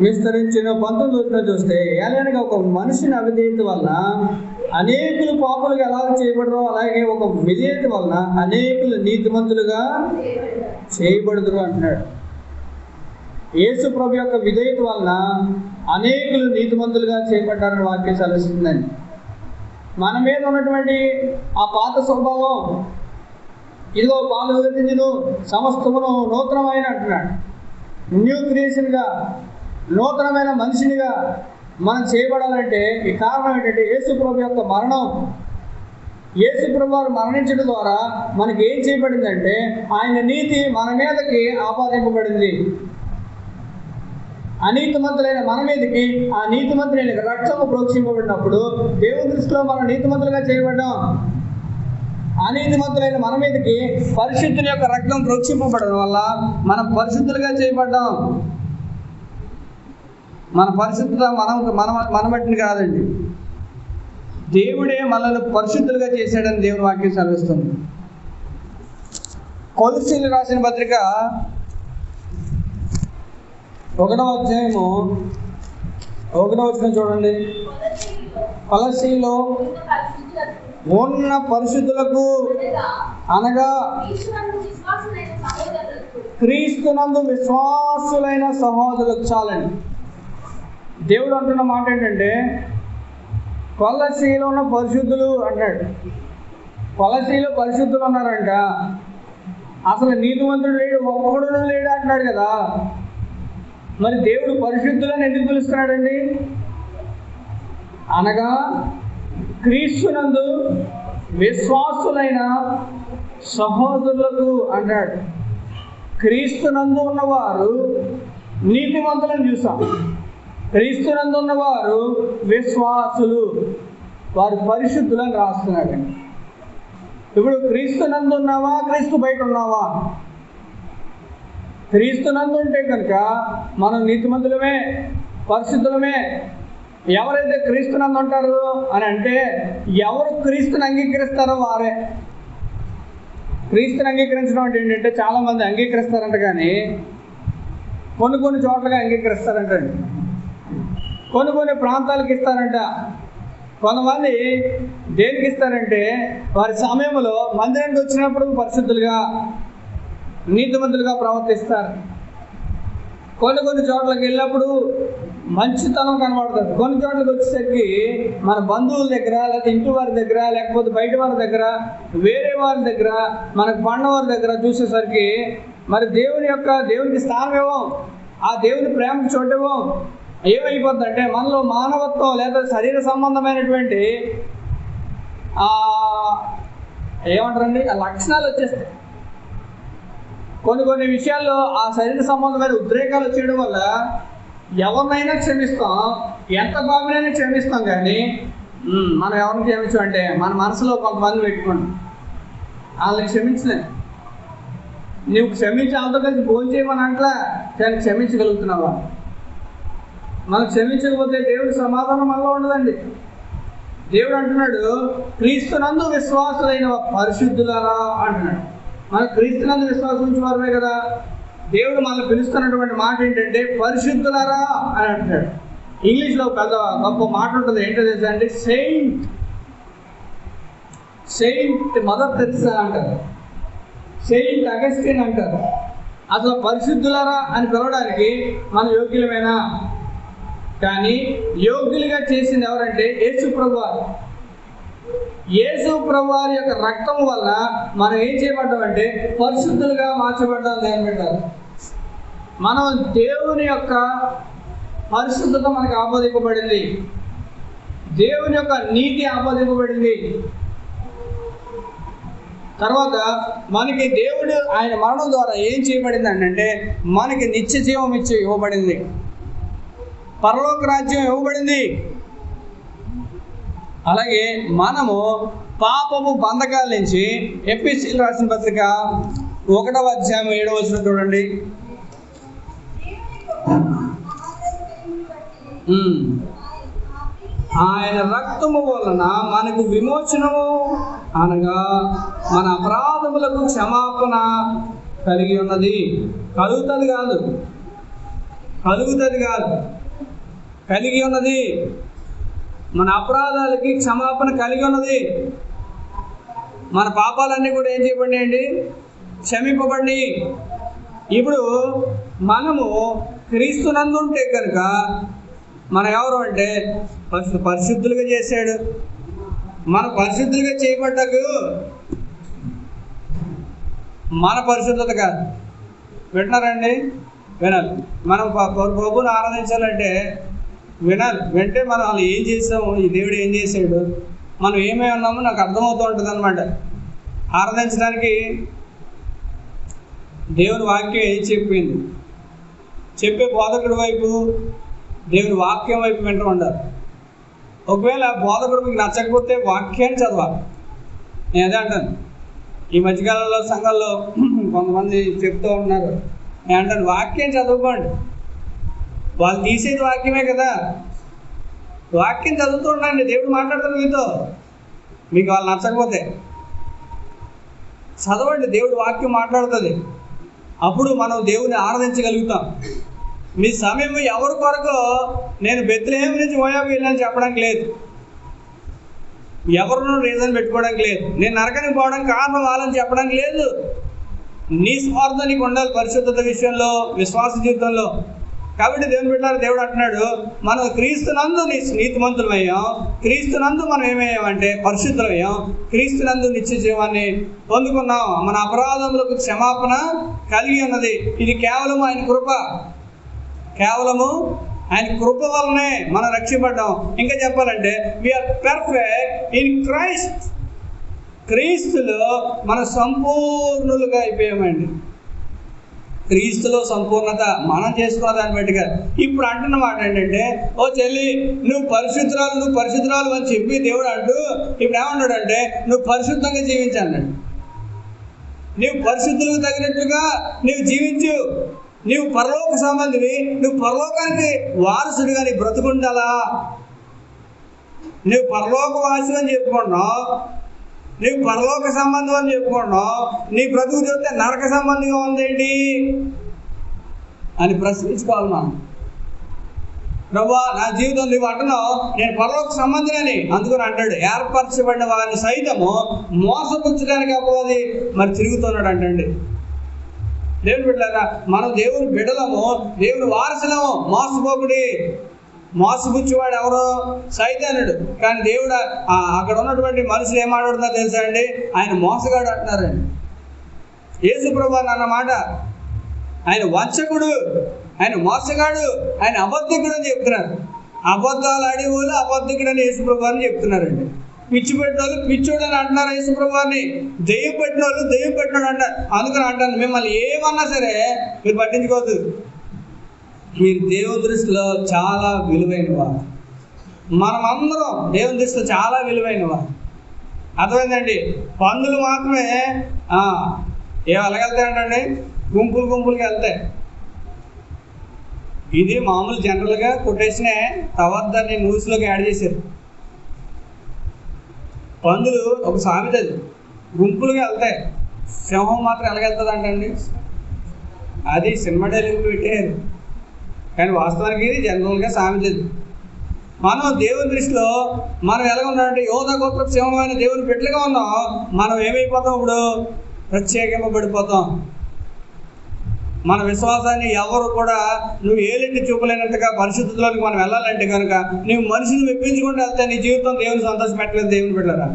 విస్తరించిన 19 చూస్తే ఏలైనగా ఒక మనిషిని అవిధేయత వలన అనేకులు పాపులుగా ఎలా చేయబడరో అలాగే ఒక విధేయత వలన అనేకులు నీతిమంతులుగా చేయబడుదురు అంటున్నాడు. యేసు ప్రభు యొక్క విధేయత వలన అనేకులు నీతిమంతులుగా చేయబడ్డారని వాక్యం సెలవిస్తుందండి. మన మీద ఉన్నటువంటి ఆ పాత స్వభావం, ఇదిగో పాలు విధించును సమస్తమును నూతనమైన అంటున్నాడు. న్యూ క్రియేషన్గా, నూతనమైన మనిషినిగా మనం చేయబడాలంటే ఈ కారణం ఏంటంటే యేసు ప్రభు యొక్క మరణం. యేసు ప్రభు వారు మరణించడం ద్వారా మనకి ఏం చేయబడిందంటే ఆయన నీతి మన మీదకి ఆపాదింపబడింది. అనీతిమంతులైన మన మీదకి ఆ నీతిమంతులైన రక్తము ప్రోక్షింపబడినప్పుడు దేవుని దృష్టిలో మనం నీతిమంతులుగా చేయబడ్డాం. అనీతిమంతులైన మన మీదకి పరిశుద్ధుని యొక్క రక్తం ప్రోక్షింపబడడం వల్ల మనం పరిశుద్ధులుగా చేయబడ్డాం. మన పరిశుద్ధత మన బట్టిని కాదండి, దేవుడే మనల్ని పరిశుద్ధులుగా చేశాడని దేవుని వాక్యం సెలవిస్తుంది. కొలస్సీయులకు రాసిన పత్రిక 1వ అధ్యాయము 1వ వచనం చూడండి. కొలస్సీలో ఉన్న పరిశుద్ధులకు అనగా క్రీస్తునందు విశ్వాసులైన సహోదరులకు చాలండి. దేవుడు అంటున్న మాట ఏంటంటే కొలస్సీలో ఉన్న పరిశుద్ధులు అన్నాడు. కొలస్సీలో పరిశుద్ధులు ఉన్నారంట. అసలు నీతిమంతుడు లేడు, ఒక్కడు లేడు అంటున్నాడు కదా. మరి దేవుడు పరిశుద్ధులని ఎందుకు పిలుస్తున్నాడండి? అనగా క్రీస్తునందు విశ్వాసులైన సహోదరులకు అంటాడు. క్రీస్తునందు ఉన్నవారు నీతిమంతులను చూసాం. క్రీస్తునందు ఉన్నవారు విశ్వాసులు, వారు పరిశుద్ధులను రాస్తున్నాడండి. ఇప్పుడు క్రీస్తునందు ఉన్నావా, క్రీస్తు బయట ఉన్నావా? క్రీస్తునందు ఉంటే కనుక మనం నీతిమంతులమే, పరిశుద్ధులమే. ఎవరైతే క్రీస్తునందు ఉంటారు అని అంటే ఎవరు క్రీస్తుని అంగీకరిస్తారో వారే. క్రీస్తుని అంగీకరించడం అంటే ఏంటంటే చాలామంది అంగీకరిస్తారంట, కానీ కొన్ని చోట్లగా అంగీకరిస్తారంటండి. కొన్ని ప్రాంతాలకు ఇస్తారంట. కొంతమంది దేనికి ఇస్తారంటే వారి సమయంలో మందిరానికి వచ్చినప్పుడు పరిశుద్ధులుగా నీతిమంతులుగా ప్రవర్తిస్తారు. కొన్ని చోట్లకి వెళ్ళినప్పుడు మంచితనం కనబడుతుంది. కొన్ని చోట్లకి వచ్చేసరికి మన బంధువుల దగ్గర, లేకపోతే ఇంటి వారి దగ్గర, లేకపోతే బయట వారి దగ్గర, వేరే వారి దగ్గర, మనకు పండవారి దగ్గర చూసేసరికి మరి దేవునికి స్థానం ఇవ్వం, ఆ దేవుని ప్రేమకు చోటివ్వం. ఏమైపోద్ది అంటే మనలో మానవత్వం లేదా శరీర సంబంధమైనటువంటి ఏమంటారండి ఆ లక్షణాలు వచ్చేస్తాయి. కొన్ని విషయాల్లో ఆ శరీర సంబంధమైన ఉద్రేకాలు వచ్చేయడం వల్ల ఎవరినైనా క్షమిస్తాం, ఎంత బాగునైనా క్షమిస్తాం, కానీ మనం ఎవరిని క్షమించాం అంటే మన మనసులో కొంతమంది పెట్టుకోండి, వాళ్ళని క్షమించలేదు. నువ్వు క్షమించి వాళ్ళతో కలిసి భోజనం చేయమని అంటలా, కానీ క్షమించగలుగుతున్నావా? మనం క్షమించకపోతే దేవుడి సమాధానం మనలో ఉండదండి. దేవుడు అంటున్నాడు క్రీస్తునందు విశ్వాసులైన పరిశుద్ధులారా అంటున్నాడు. మన క్రీస్తునందు విశ్వాసం ఉంచేవారమే కదా. దేవుడు మనల్ని పిలుస్తున్నటువంటి మాట ఏంటంటే పరిశుద్ధులారా అని అంటున్నాడు. ఇంగ్లీష్లో పెద్ద గొప్ప మాట ఉంటుంది, ఏంటో తెలుసా అంటే సెయింట్ మదర్ తెరెసా అంటారు, సెయింట్ అగస్టిన్ అంటారు. అసలు పరిశుద్ధులారా అని పిలవడానికి మన యోగ్యులమేనా? కానీ యోగ్యులుగా చేసింది ఎవరంటే యేసు ప్రభువారు. యేసు ప్రభువారి యొక్క రక్తం వల్ల మనం ఏం చేయబడ్డామంటే పరిశుద్ధులుగా మార్చబడ్డాం. దేవుని పెట్టారు, మనం దేవుని యొక్క పరిశుద్ధత మనకు ఆపాదింపబడింది, దేవుని యొక్క నీతి ఆపాదింపబడింది. తర్వాత మనకి దేవుడు ఆయన మరణం ద్వారా ఏం చేయబడింది అంటే మనకి నిత్య జీవం ఇవ్వబడింది, పరలోక రాజ్యం ఇవ్వబడింది. అలాగే మనము పాపము బంధకాల నుంచి ఎఫెసీయులకు రాసిన పత్రిక 1వ అధ్యాయం 7వ వచనం చూడండి. ఆయన రక్తము వలన మనకు విమోచనము అనగా మన అపరాధములకు క్షమాపణ కలిగి ఉన్నది. కలుగుతుంది కాదు, కలిగి ఉన్నది. మన అపరాధాలకి క్షమాపణ కలిగి ఉన్నది. మన పాపాలన్నీ కూడా ఏం చేయబడినాయండి? క్షమింపబడి. ఇప్పుడు మనము క్రీస్తునందు ఉంటే కనుక మనం ఎవరు అంటే పరిశుద్ధులుగా చేశాడు. మన పరిశుద్ధులుగా చేయబడ్డకు మన పరిశుద్ధత కాదు. వింటున్నారండి? వినాలి. మనం ప్రభువుని ఆరాధించాలంటే వినాలి. వింటే మనం వాళ్ళు ఏం చేసాము, ఈ దేవుడు ఏం చేశాడు, మనం ఏమై ఉన్నామో నాకు అర్థమవుతూ ఉంటుంది అనమాట. ఆరాధించడానికి దేవుని వాక్యం ఏం చెప్పింది, చెప్పే బోధకుడి వైపు, దేవుని వాక్యం వైపు వింటూ ఉండాలి. ఒకవేళ బోధకుడు మీకు నచ్చకపోతే వాక్యాన్ని చదవాలి. నేను అదే అంటాను. ఈ మధ్యకాలంలో సంఘాల్లో కొంతమంది చెప్తూ ఉన్నారు, నేను అంటాను వాక్యం చదువుకోండి. వాళ్ళు తీసేది వాక్యమే కదా, వాక్యం చదువుతూ ఉండండి. దేవుడు మాట్లాడుతాడు మీతో. మీకు వాళ్ళు నచ్చకపోతే చదవండి, దేవుడు వాక్యం మాట్లాడుతుంది. అప్పుడు మనం దేవుని ఆరాధించగలుగుతాం. మీ సమయం ఎవరి కొరకు నేను బెత్లెహేము నుంచి మోయాబు వెళ్ళాలని చెప్పడానికి లేదు, ఎవరినో రీజన్ పెట్టుకోవడానికి లేదు, నేను నరకానికి పోవడానికి కారణం వాళ్ళని చెప్పడానికి లేదు. నీ స్వార్థం నీకు ఉండాలి పరిశుద్ధత విషయంలో, విశ్వాస జీవితంలో. కాబట్టి దేవుని బిడ్డలారా, దేవుడు అంటున్నాడు మనం క్రీస్తునందు నీతిమంతులమయ్యాం. క్రీస్తునందు మనం ఏమయ్యామంటే పరిశుద్ధులమయ్యాం. క్రీస్తునందు నిత్య జీవాన్ని పొందుకున్నాం. మన అపరాధములకు క్షమాపణ కలిగి ఉన్నది. ఇది కేవలం ఆయన కృప, కేవలము ఆయన కృప వల్లనే మనం రక్షింపడ్డాం. ఇంకా చెప్పాలంటే వీఆర్ పర్ఫెక్ట్ ఇన్ క్రైస్ట్. క్రీస్తులో మనం సంపూర్ణులుగా అయిపోయామండి. క్రీస్తులో సంపూర్ణత మనం చేసుకున్న దాన్ని బట్టిగా. ఇప్పుడు అంటున్న మాట ఏంటంటే, ఓ చెల్లి నువ్వు పరిశుద్ధురాలు అని చెప్పి దేవుడు అంటూ ఇప్పుడు ఏమన్నాడంటే నువ్వు పరిశుద్ధంగా జీవించాడు. నువ్వు పరిశుద్ధులకు తగినట్టుగా నువ్వు జీవించు. నువ్వు పరలోక సంబంధివి, నువ్వు పరలోకానికి వారసుడిగా నీ బ్రతుకుండాలా. నువ్వు పరలోక వాసి అని చెప్పుకుంటున్నావు, నువ్వు పరలోక సంబంధం అని చెప్పుకుంటున్నావు, నీ బ్రతుకు చూస్తే నరక సంబంధిగా ఉందేంటి అని ప్రశ్నించుకోవాలి మనం. ప్రభువా నా జీవితం నువ్వు అంటున్నావు నేను పరలోక సంబంధిని, అందుకని అంటాడు ఏర్పరచబడిన వారిని సైతము మోసపుచ్చడానికి అపవాది మరి తిరుగుతున్నాడు అంటండి. దేవుని బిడ్డలారా, మనం దేవుని బిడ్డలము, దేవుని వారసులము. మోసపోకుడి. మోసపుచ్చేవాడు ఎవరో? సైతానుడు. కానీ దేవుడు అక్కడ ఉన్నటువంటి మనుషులు ఏం మాట్లాడుతున్నారో తెలుసా అండి? ఆయన మోసగాడు అంటున్నారండి. యేసు ప్రభువు అన్నమాట ఆయన వంచకుడు, ఆయన మోసగాడు, ఆయన అబద్ధికుడు అని చెప్తున్నారు. అబద్ధాలు అడిగోళ్ళు అబద్ధికుడు అని యేసు ప్రభువు అని చెప్తున్నారండి. పిచ్చి పెట్టిన వాళ్ళు పిచ్చోడు అని అంటున్నారు యేసు ప్రభువుని. దెయ్యం పెట్టిన వాళ్ళు దెయ్యం పెట్టినాడు అంటారు. అందుకని అంటాను మిమ్మల్ని ఏమన్నా సరే మీరు పట్టించుకోవద్దు. మీరు దేవుని దృష్టిలో చాలా విలువైనవారు. మనమందరం దేవుని దృష్టిలో చాలా విలువైనవారు. అర్థమైందండి? పందులు మాత్రమే ఎలాగెళ్తాయంటండి? గుంపులుగా వెళ్తాయి. ఇది మామూలు జనరల్గా కొటేషనే, తర్వాత దాన్ని న్యూస్లోకి యాడ్ చేశారు. పందులు ఒక సామెత, అది గుంపులుగా వెళ్తాయి. సింహం మాత్రం ఎలాగెళ్తుంది అంటండి? అది సినిమా డైలాగులు పెట్టారు, కానీ వాస్తవానికి ఇది జనరల్గా సామెత. మనం దేవుని దృష్టిలో మనం ఎలాగ ఉన్నామంటే యోధ గోత్ర సింహమైన దేవుని బిడ్డలుగా ఉన్నాం. మనం ఏమైపోతాం? ఇప్పుడు ప్రత్యేకింపబడిపోతాం. మన విశ్వాసాన్ని ఎవరు కూడా నువ్వు ఏలెట్టి చూపలేనంతగా పరిశుద్ధులోకి మనం వెళ్ళాలంటే కనుక నువ్వు మనిషిని మెప్పించుకుంటూ వెళ్తే నీ జీవితం దేవుని సంతోషం పెట్టలేదు. దేవుని బిడ్డలారా,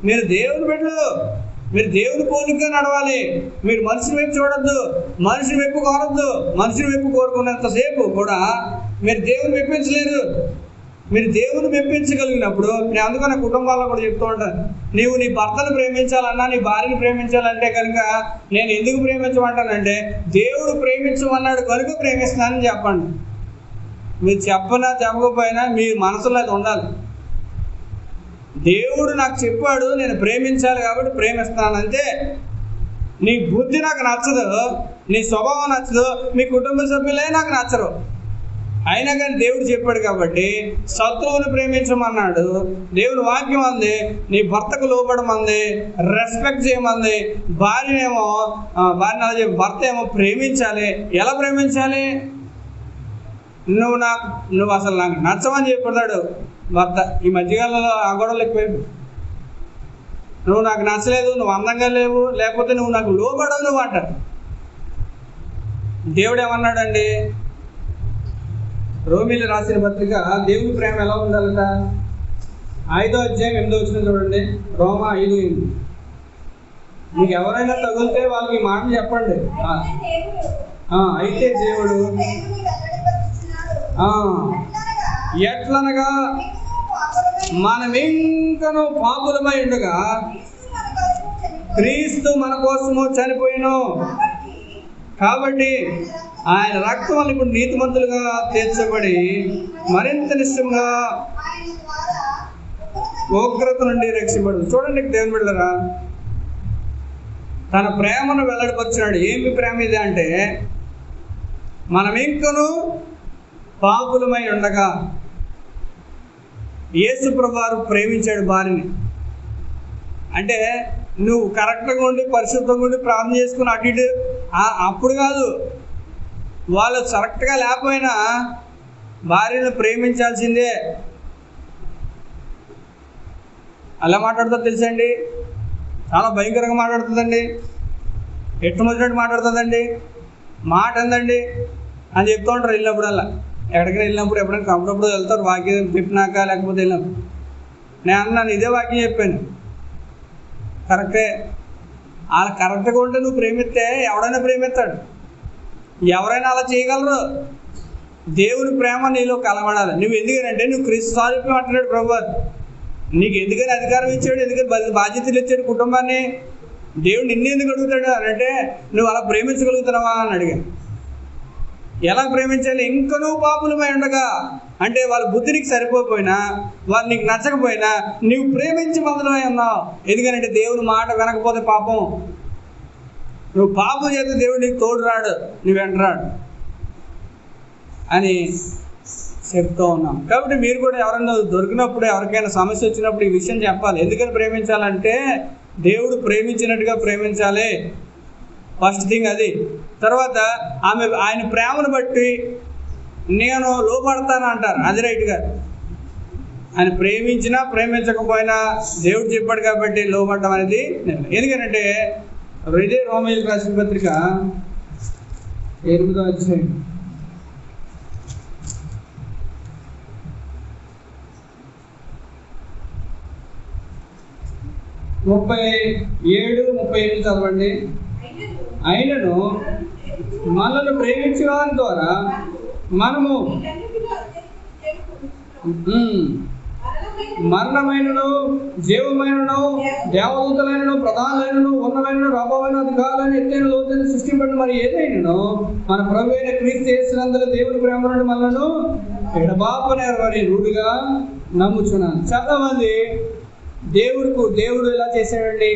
మీరు దేవుని బిడ్డలు, మీరు దేవుని పోలికగా నడవాలి. మీరు మనిషిని వైపు చూడొద్దు, మనిషిని వైపు కోరద్దు. మనిషిని వైపు కోరుకున్నంతసేపు కూడా మీరు దేవుని మెప్పించలేరు. మీరు దేవుని మెప్పించగలిగినప్పుడు, నేను అందుకని కుటుంబాల్లో కూడా చెప్తూ ఉంటాను, నీవు నీ భర్తను ప్రేమించాలన్నా నీ భార్యను ప్రేమించాలంటే కనుక నేను ఎందుకు ప్రేమించమంటానంటే దేవుడు ప్రేమించమన్నాడు కనుక ప్రేమిస్తున్నానని చెప్పండి. మీరు చెప్పకపోయినా మీ మనసులో అది ఉండాలి. దేవుడు నాకు చెప్పాడు నేను ప్రేమించాలి కాబట్టి ప్రేమిస్తున్నానంటే నీ బుద్ధి నాకు నచ్చదు, నీ స్వభావం నచ్చదు, మీ కుటుంబ సభ్యులే నాకు నచ్చరు. అయినా కానీ దేవుడు చెప్పాడు కాబట్టి శత్రువుని ప్రేమించమన్నాడు. దేవుని వాక్యం అంది నీ భర్తకు లోబడమంది, రెస్పెక్ట్ చేయమంది. భార్యనేమో భర్త ఏమో ప్రేమించాలి. ఎలా ప్రేమించాలి? నువ్వు అసలు నాకు నచ్చమని చెప్పాడు భర్త. ఈ మధ్యకాలంలో ఆ గొడవలు ఎక్కువైపు. నువ్వు నాకు నచ్చలేదు, నువ్వు అందంగా లేవు, లేకపోతే నువ్వు నాకు లోబడవు నువ్వు అంటారు. దేవుడు ఏమన్నాడండి? రోమీలు రాసిన పత్రిక దేవుని ప్రేమ ఎలా ఉండాలట? 5వ అధ్యాయం 8వ వచనం చూడండి. రోమా 5:8. మీకు ఎవరైనా తగిలితే వాళ్ళకి మాట చెప్పండి. అయితే దేవుడు ఎట్లనగా మనమింకను పాపులమై ఉండగా క్రీస్తు మన కోసము చనిపోయిను. కాబట్టి ఆయన రక్తం వల్ల ఇప్పుడు నీతిమంతులుగా తీర్చబడి మరింత నిశ్చయంగా ఉగ్రత నుండి రక్షించబడు. చూడండి దేవుని బిడ్డలారా, తన ప్రేమను వెల్లడిపరిచాడు. ఏమి ప్రేమ ఇది అంటే, మనం ఇంకను పాపులమై ఉండగా యేసు ప్రభువారు ప్రేమించాడు భార్యని. అంటే నువ్వు కరెక్ట్గా ఉండి పరిశుద్ధంగా ఉండి ప్రార్థన చేసుకుని అటు ఇటు అప్పుడు కాదు, వాళ్ళు కరెక్ట్గా లేకపోయినా భార్యను ప్రేమించాల్సిందే. అలా మాట్లాడుతుంది తెలుసండి, చాలా భయంకరంగా మాట్లాడుతుందండి, ఎట్టు మొదటి మాట్లాడుతుందండి, మాట ఎందండి అని చెప్తూ ఉంటారు వెళ్ళినప్పుడల్లా. ఎక్కడికైనా వెళ్ళినప్పుడు ఎప్పుడైనా అప్పుడప్పుడు వెళ్తారు వాక్యం చెప్పినాక, లేకపోతే వెళ్ళినప్పుడు. నేను అన్నాను, ఇదే వాక్యం చెప్పాను, కరెక్టే. అలా కరెక్ట్గా ఉంటే నువ్వు ప్రేమిస్తే ఎవడైనా ప్రేమిస్తాడు, ఎవరైనా అలా చేయగలరు. దేవుని ప్రేమ నీలో కలవడాలి. నువ్వు ఎందుకనంటే నువ్వు క్రీస్తు సారూప్యం అంటున్నాడు ప్రభు. నీకు ఎందుకని అధికారం ఇచ్చాడు, ఎందుకని బాధ్యతలు ఇచ్చాడు కుటుంబాన్ని. దేవుడు నిన్ను ఎందుకు అడుగుతాడు అంటే నువ్వు అలా ప్రేమించగలుగుతున్నావా అని అడిగాను. ఎలా ప్రేమించాలి? ఇంకా నువ్వు పాపులమై ఉండగా, అంటే వాళ్ళ బుద్ధి నీకు సరిపోకపోయినా, వాళ్ళు నీకు నచ్చకపోయినా నువ్వు ప్రేమించి మొదలమై ఉన్నావు. ఎందుకంటే దేవుని మాట వినకపోతే పాపం, నువ్వు పాపం చేస్తే దేవుడు నీకు తోడు రాడు, నువ్వు వెంటరాడు అని చెప్తూ ఉన్నాం. కాబట్టి మీరు కూడా ఎవరైనా దొరికినప్పుడు, ఎవరికైనా సమస్య వచ్చినప్పుడు ఈ విషయం చెప్పాలి. ఎందుకని ప్రేమించాలంటే దేవుడు ప్రేమించినట్టుగా ప్రేమించాలి. ఫస్ట్ థింగ్ అది. తర్వాత ఆయన ప్రేమను బట్టి నేను లోపడతాను అంటారు, అది రైట్గా. ఆయన ప్రేమించినా ప్రేమించకపోయినా దేవుడు చెప్పాడు కాబట్టి లోపడడం అనేది. ఎందుకంటే ఇదే రోమీయులకు రాసిన పత్రిక 8వ అధ్యాయం 37-38 చదవండి. అయినను మనల్ని ప్రేమించిన వారి ద్వారా మనము మరణమైనను జీవమైనను దేవదూతలైనను ప్రధానులైనను ఉన్నమైనను రాబోవైన అధికారులైన ఎత్తైన లోతైన సృష్టింపబడిన మరి ఏదైనాను మన ప్రభు అయిన క్రీస్తు యేసునందు దేవుని ప్రేమ నుండి మనలను ఎడబాపనేరని రూఢిగా నమ్ముచున్నాను. చాలా మంది దేవుడు ఇలా చేశాడండి,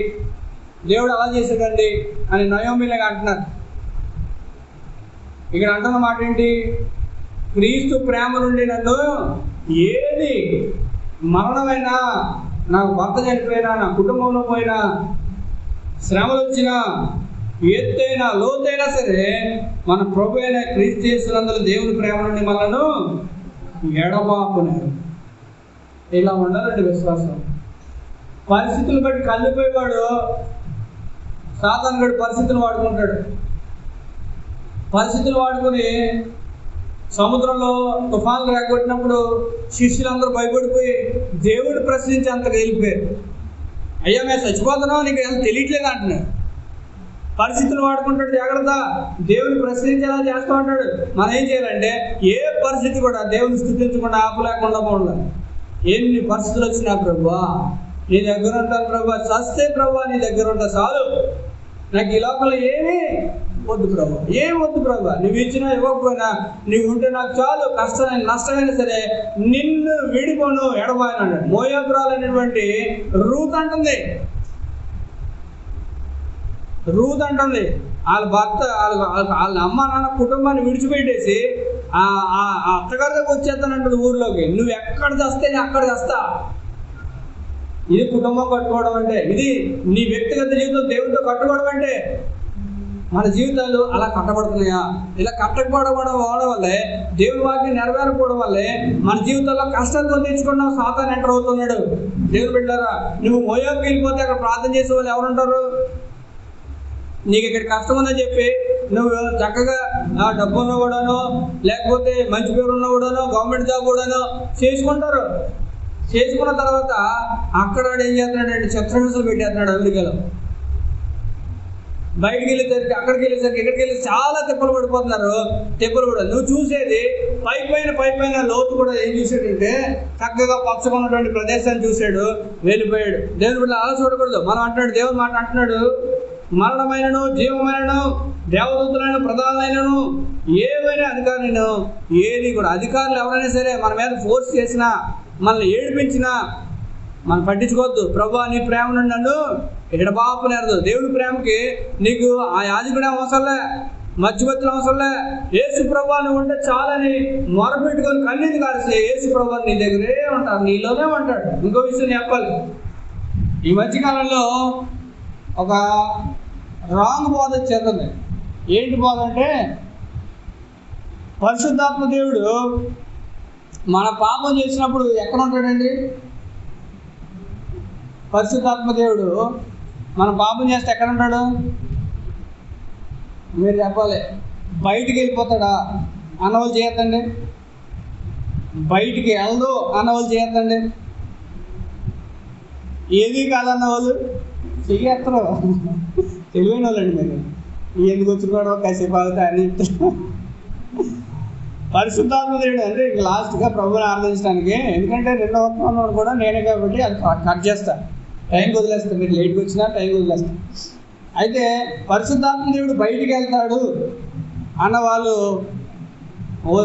దేవుడు అలా చేశాడండి అని నయోమిలాగా అంటున్నారు. ఇక్కడ అంటున్న మాట ఏంటి? క్రీస్తు ప్రేమ నుండి నన్ను ఏది మరణమైనా, నాకు భర్త చనిపోయినా, నా కుటుంబంలో పోయినా, శ్రమలు వచ్చినా, ఎత్తైనా లోతైనా సరే మన ప్రభు అయిన క్రీస్తు యేసునందు దేవుని ప్రేమ నుండి మనను ఎడబాపునేరు. ఇలా ఉండాలండి విశ్వాసం. పరిస్థితులు బట్టి కళ్ళిపోయేవాడు సాతానుడు పరిస్థితులు వాడుకుంటాడు. పరిస్థితులు వాడుకొని సముద్రంలో తుఫాన్లు రెగ్గొట్టినప్పుడు శిష్యులందరూ భయపడిపోయి దేవుడు ప్రశ్నించి అంతగా వెళ్ళిపోయారు. అయ్యా మేము చచ్చిపోతున్నాం, నీకు ఏం తెలియట్లేదు అంటున్నాడు. పరిస్థితులు వాడుకుంటాడు, జాగ్రత్త. దేవుని ప్రశ్నించేలా చేస్తూ ఉంటాడు. మనం ఏం చేయాలంటే ఏ పరిస్థితి కూడా దేవుని స్థుతించకుండా ఆపలేకుండా ఉండాలి. ఎన్ని పరిస్థితులు వచ్చినా ప్రభువా నీ దగ్గర ఉంటాను ప్రభు, సస్తే ప్రభు నీ దగ్గర ఉంటా చాలు, నాకు ఈ లోపల ఏమీ వద్దు ప్రభు, ఏం వద్దు ప్రభు, నువ్వు ఇచ్చినా ఇవ్వకపోయినా నువ్వు ఉంటే నాకు చాలు, కష్టమైన నష్టమైనా సరే నిన్ను విడిపోను ఎడబాయను అన్నాడు. మోయాబురాలైనటువంటి రూత్ అంటుంది వాళ్ళ భర్త వాళ్ళ అమ్మ నాన్న కుటుంబాన్ని విడిచిపెట్టేసి ఆ అత్తగారి దగ్గర వచ్చేస్తానంటుంది ఊర్లోకి. నువ్వు ఎక్కడ చేస్తే నేను అక్కడ చేస్తా. ఇది కుటుంబం కట్టుకోవడం అంటే. ఇది నీ వ్యక్తిగత జీవితం దేవుడితో కట్టుకోవడం అంటే. మన జీవితాలు అలా కట్టబడుతున్నాయా? ఇలా కట్టకపోవడం వల్లే, దేవుడి వాక్యం నెరవేరకపోవడం వల్లే మన జీవితంలో కష్టాలు తెచ్చుకున్నావు. సాతాను ఎంటర్ అవుతున్నాడు. దేవుడు బిడ్డలారా, నువ్వు మోయాబుకి వెళ్ళిపోతే అక్కడ ప్రార్థన చేసే వాళ్ళు ఎవరుంటారు? నీకు ఇక్కడ కష్టం ఉందని చెప్పి నువ్వు చక్కగా డబ్బు ఉన్నవాడనో లేకపోతే మంచి పేరు ఉన్నవాడనో గవర్నమెంట్ జాబ్ కూడానో చేసుకుంటారు. చేసుకున్న తర్వాత అక్కడ ఏం చేస్తున్నాడు? చిత్రహింసలు పెట్టేస్తున్నాడు అమెరికాలో. బయటికి వెళ్ళేసరికి అక్కడికి వెళ్ళేసరికి ఇక్కడికి వెళ్ళి చాలా తిప్పలు పడిపోతున్నారు. తిప్పలు కూడా నువ్వు చూసేది పైపైన లోతు కూడా ఏం చూసాడంటే చక్కగా పచ్చకున్నటువంటి ప్రదేశాన్ని చూశాడు, వెళ్ళిపోయాడు. దేవుని బిడ్డ అలా చూడకూడదు. మనం అంటున్నాడు, దేవుని మాట అంటున్నాడు, మరణమైనను జీవమైనను దేవదూతులైన ప్రధానమైనను ఏవైనా అధికారులను ఏది కూడా అధికారులు ఎవరైనా సరే మన మీద ఫోర్స్ చేసినా మనల్ని ఏడిపించినా మనం పట్టించుకోవద్దు. ప్రభువా నీ ప్రేమ నుండి నన్ను ఇక్కడ బాపనేరదు. దేవుడి ప్రేమకి నీకు ఆ యాజకుడే అవసరంలే, మధ్యవర్తులు అవసరంలే. యేసు ప్రభువా నువ్వు ఉంటే చాలని మొరపెట్టుకొని కన్నీళ్ళు కాల్సి యేసు ప్రభువా నీ దగ్గరే ఉంటాడు, నీలోనే ఉంటాడు. ఇంకో విషయం చెప్పాలి. ఈ మధ్యకాలంలో ఒక రాంగ్ బోధ చేస్తుంది. ఏంటి బోధ అంటే, పరిశుద్ధాత్మ దేవుడు మన పాపం చేసినప్పుడు ఎక్కడ ఉంటాడండి? పరిశుద్ధాత్మ దేవుడు మన పాపం చేస్తే ఎక్కడ ఉంటాడు? మీరు చెప్పాలి. బయటికి వెళ్ళిపోతాడా? అన్నవాళ్ళు చేయొద్దండి. బయటికి వెళ్దు అన్నవాళ్ళు చేయొద్దండి. ఏది కాదన్న వాళ్ళు చెయ్యేస్తారు. తెలివైన వాళ్ళండి మీరు. ఎందుకు వచ్చుకోవడం కాసేపు అవుతా అని. పరిశుద్ధాత్మ దేవుడు అంటే ఇంక లాస్ట్గా ప్రభుని ఆరాధించడానికి. ఎందుకంటే రెండో వస్తున్నాను కూడా నేనే కాబట్టి అది కట్ చేస్తా, టైంకి వదిలేస్తాను. మీరు లేట్కి వచ్చినా టైంకి వదిలేస్తాను. అయితే పరిశుద్ధాత్మ దేవుడు బయటికి వెళ్తాడు అన్న వాళ్ళు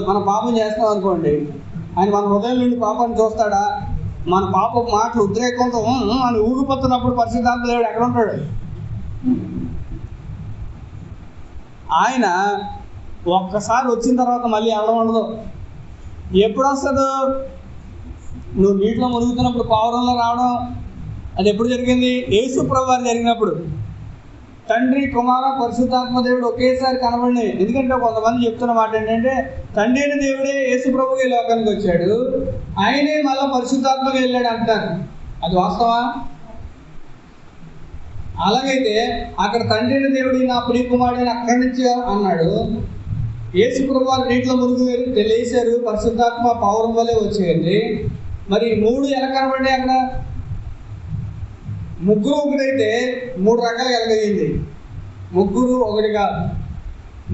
మన పాపం చేస్తాం అనుకోండి, ఆయన మన హృదయం నుండి పాపాన్ని చూస్తాడా? మన పాప మాటలు ఉద్రేకంతో అని ఊగిపోతున్నప్పుడు పరిశుద్ధాత్మ దేవుడు ఎక్కడ ఉంటాడు? ఆయన ఒక్కసారి వచ్చిన తర్వాత మళ్ళీ వెళ్ళడం ఉండదు. ఎప్పుడు వస్తాడు? నువ్వు నీటిలో మునుగుతున్నప్పుడు పావురంలో రావడం అది ఎప్పుడు జరిగింది? యేసు ప్రభు వారు జరిగినప్పుడు. తండ్రి కుమార పరిశుద్ధాత్మ దేవుడు ఒకేసారి కనబడినాయి. ఎందుకంటే కొంతమంది చెప్తున్న మాట ఏంటంటే, తండ్రి అయిన దేవుడే యేసు ప్రభుకి లోకానికి వచ్చాడు, ఆయనే మళ్ళీ పరిశుద్ధాత్మగా వెళ్ళాడు అంటారు. అది వాస్తవా? అలాగైతే అక్కడ తండ్రి అయిన దేవుడు నా ప్రియ కుమారుడిని అక్కడి నుంచి అన్నాడు. యేసు ప్రభు వారు నీటిలో మురుగు తెలియసారు, పరిశుద్ధాత్మ పౌరం వల్లే వచ్చేయండి. మరి మూడు ఎలా కనబడ్డాయి? అక్కడ ముగ్గురు ఒకటైతే మూడు రకాలు ఎలాగైంది. ముగ్గురు ఒకటి కాదు,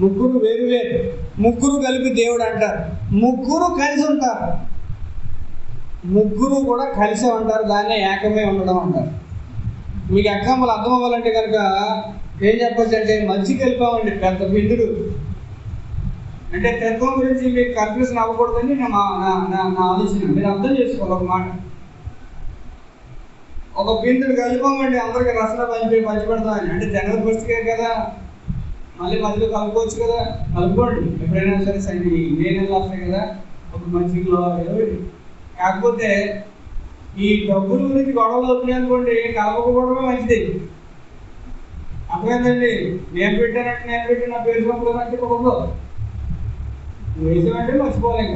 ముగ్గురు వేరు వేరు. ముగ్గురు కలిపి దేవుడు అంటారు. ముగ్గురు కలిసి ఉంటారు. ముగ్గురు కూడా కలిసి ఉంటారు. దాన్నే ఏకమే ఉండడం అంటారు. మీకు ఎగ్జాంపుల్ అర్థం అవ్వాలంటే కనుక ఏం చెప్పచ్చు అంటే, మధ్యకి వెళ్ళిపోమండి పెద్ద బిందుడు. అంటే తత్వం గురించి మీకు కన్ఫ్యూజన్ అవ్వకూడదని నా ఆలోచన. మీరు అర్థం చేసుకోవాలి. ఒక మాట, ఒక బిందుడు కలిపామండి అందరికి రసన పంచిపెడతామని. అంటే జనవరి ఫస్ట్కే కదా, మళ్ళీ మధ్యలో కలుపుకోవచ్చు కదా, కలుపుకోండి ఎప్పుడైనా సరే. సరే మే నెలలు వస్తాయి కదా, ఒక మంచిలో. కాకపోతే ఈ డబ్బుల గురించి గొడవలు అవుతున్నాయి అనుకోండి, కలపకపోవడమే మంచిది. అర్థమైందండి? నేను పెట్టిన పేరు పంపులంటే ఒకరు వేసామంటే మర్చిపోలేక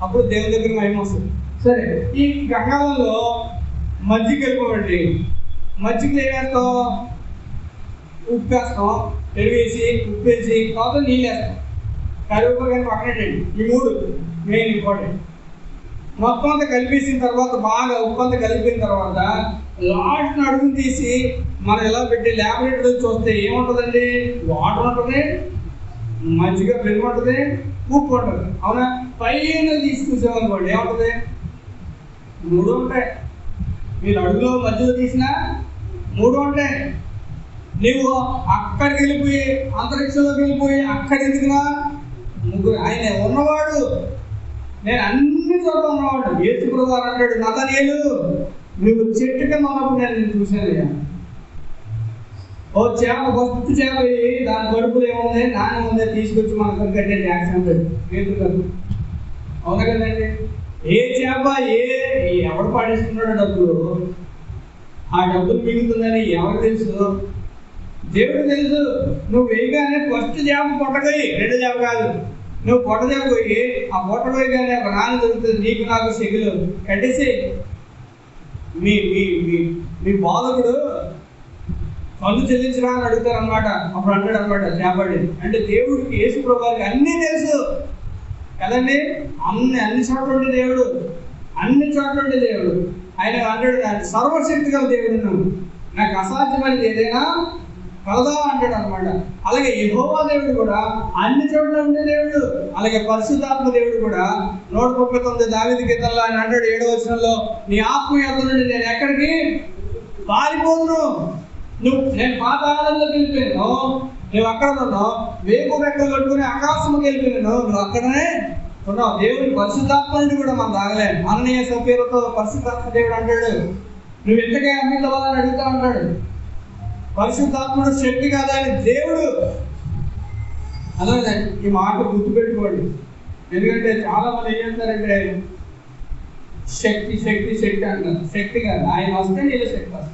అప్పుడు దేవుని దగ్గర మహిమ వస్తుంది. సరే, ఈ గంగాళంలో మజ్జిగ కలిపమండి. మజ్జిగలు ఏం వేస్తాం? ఉప్పు వేస్తాం, పెరుగేసి ఉప్పు వేసి తర్వాత నీళ్ళు వేస్తాం, కరివేపాకు కానీ పక్కనట్టండి. ఈ మూడు మెయిన్ ఇంపార్టెంట్. మొత్తం అంతా కలిపేసిన తర్వాత, బాగా ఉప్పు అంతా కలిపిన తర్వాత లాస్ట్ అడుగుని తీసి మనం ఎలా పెట్టి ల్యాబొరేటరీ చూస్తే ఏముంటుందండి? వాటర్ ఉంటుంది, మజ్జిగ పెరుగు ఉంటుంది, ఉప్పు ఉంటుంది. అవునా? పైన తీసి చూసామనుకోండి ఏముంటుంది? మూడు ఉంటాయి. మీరు అడుగులో మధ్యలో తీసినా మూడు ఉంటాయి. నువ్వు అక్కడికి వెళ్ళిపోయి అంతరిక్షంలోకి వెళ్ళిపోయి అక్కడ ఎందుకునా? ముగ్గురు. ఆయన ఉన్నవాడు, నేను అన్ని చోట్ల ఉన్నవాడు. యేసు ప్రభువు అంటాడు, నతనేలు నువ్వు చెట్టు కింద ఉన్నప్పుడు నేను చూశాను. ఓ చేప గొప్ప చేప దాని కడుపులో ఏముంది, నాన్న ఉంది, తీసుకొచ్చి మనకు కట్టే ట్యాక్స్ అంటాడు పేదలు. అవునా కదండి? ఏ చేప ఎవడు పాడేస్తున్నాడో డబ్బులు, ఆ డబ్బులు మిగులుతుందని ఎవరు తెలుసు? దేవుడు తెలుసు. నువ్వు వేయగానే ఫస్ట్ చేప పొట్టగొయ్యి, రెండో చేప కాదు, నువ్వు పొట్ట చేప పోయి ఆ పొట్ట పోయిగానే ఒక నాన్న దొరుకుతుంది, నీకు నాకు సెగులు కట్టేసి. మీ మీ మీ మీ బాలకుడు పన్ను చెల్లించరా అని అడుగుతారు అనమాట. అప్పుడు అంటాడు అనమాట చేపడి, అంటే దేవుడికి యేసు ప్రభువుకి అన్నీ తెలుసు కదండి. అన్ని చోట్ల ఉండే దేవుడు, అన్ని చోట్ల ఉండే దేవుడు. ఆయన అంటాడు సర్వశక్తి గల దేవుడు, నువ్వు నాకు అసాధ్యమైనది ఏదైనా కలదా అంటాడు అనమాట. అలాగే యెహోవా దేవుడు కూడా అన్ని చోట్ల ఉండే దేవుడు. అలాగే పరిశుద్ధాత్మ దేవుడు కూడా 139 దావీదు కీర్తనలో ఆయన అంటాడు 7వ వచనంలో, నీ ఆత్మ యొద్ద నుండి నేను ఎక్కడికి పారిపోదును, నేను పాతాళంలోకి వెళ్ళిపోయాను, నువ్వు అక్కడ ఉన్నావు, వేగు రెక్కలు కట్టుకుని ఆకాశంకి వెళ్ళిపోయాను, నువ్వు అక్కడనే ఉన్నావు. దేవుడి పరిశుద్ధాత్మ నుండి కూడా మనం తాగలేము. అననీయ సఫీరుతో పరిశుద్ధాత్మ దేవుడు అంటాడు, నువ్వు ఎంతగా అమ్మితవాలని అడుగుతా ఉంటాడు. పరిశుద్ధాత్ముడు శక్తి కాదు, ఆయన దేవుడు. అలాగే ఈ మాట గుర్తుపెట్టుకోండి. ఎందుకంటే చాలా మంది ఏం చేస్తారంటే శక్తి శక్తి శక్తి అంటారు. శక్తి కాదు, ఆయన వస్తే నీళ్ళ శక్తి వస్తుంది.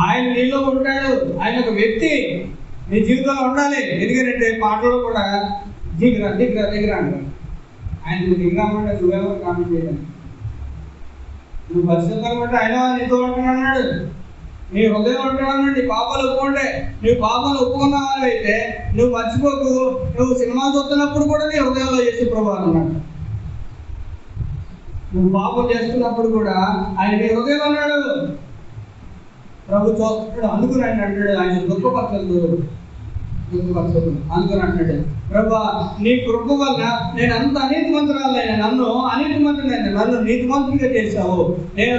ఆయన నీలో ఉంటాడు, ఆయన ఒక వ్యక్తి నీ జీవితంలో ఉండాలి. ఎందుకంటే పాటలో కూడా దిగురా దిగురా దిగురా అంటారు. ఆయన దిగురామంటే నువ్వెవరు కామెంట్ చేయడానికి, నువ్వు పరిశుద్ధంగా ఉంటే ఆయన నీతో ఉంటున్నాడు, నీ హృదయం ఉంటున్నాడు. నీ పాపాలు ఒప్పుకుంటే, నువ్వు పాపాలు ఒప్పుకున్న వాళ్ళు అయితే నువ్వు మర్చిపోకు, నువ్వు సినిమా చూస్తున్నప్పుడు కూడా నీ హృదయంలో యేసు ప్రభువు అన్నాడు. నువ్వు పాపం చేస్తున్నప్పుడు కూడా ఆయన నీ హృదయంలో ఉన్నాడు. ప్రభు చూస్తున్నాడు అందుకుని ఆయన అంటాడు, ఆయన దుఃఖపరచదు అందుకుని అంటాడు, ప్రభా నీ కృప వల్ల నేను అంత అనీతిమంతురాలైనా, నన్ను అనీతిమంతుడైనా నన్ను నీతిమంతుడిగా చేశావు. నేను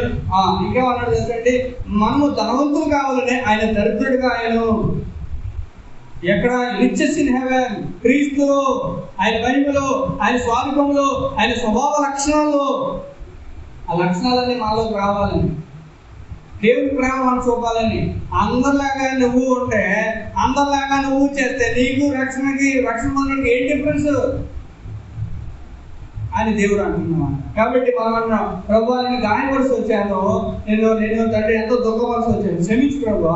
ఇంకేమన్నాడు తెలుసండి, మనము ధనవంతులు కావాలని ఆయన దరిద్రుడిగా ఆయన ఎక్కడ రిచెస్ ఇన్ హెవెన్, క్రీస్తులో, ఆయన మహిమలో, ఆయన స్వారూపంలో, ఆయన స్వభావ లక్షణాల్లో, ఆ లక్షణాలన్నీ మనలోకి రావాలని, దేవుడి ప్రేమ మనం చూపాలని. అందరిలాగా నువ్వు ఉంటే, అందరిలాగా నువ్వు చేస్తే నీకు రక్షణ పొందడానికి ఏం డిఫరెన్స్ అని దేవుడు అంటున్నాం. కాబట్టి మనం అన్నాం, ప్రభు నేను గాయపరిచి వచ్చాను, నేను తండ్రి ఎంతో దుఃఖపరిచి వచ్చాను, క్షమించు ప్రభు.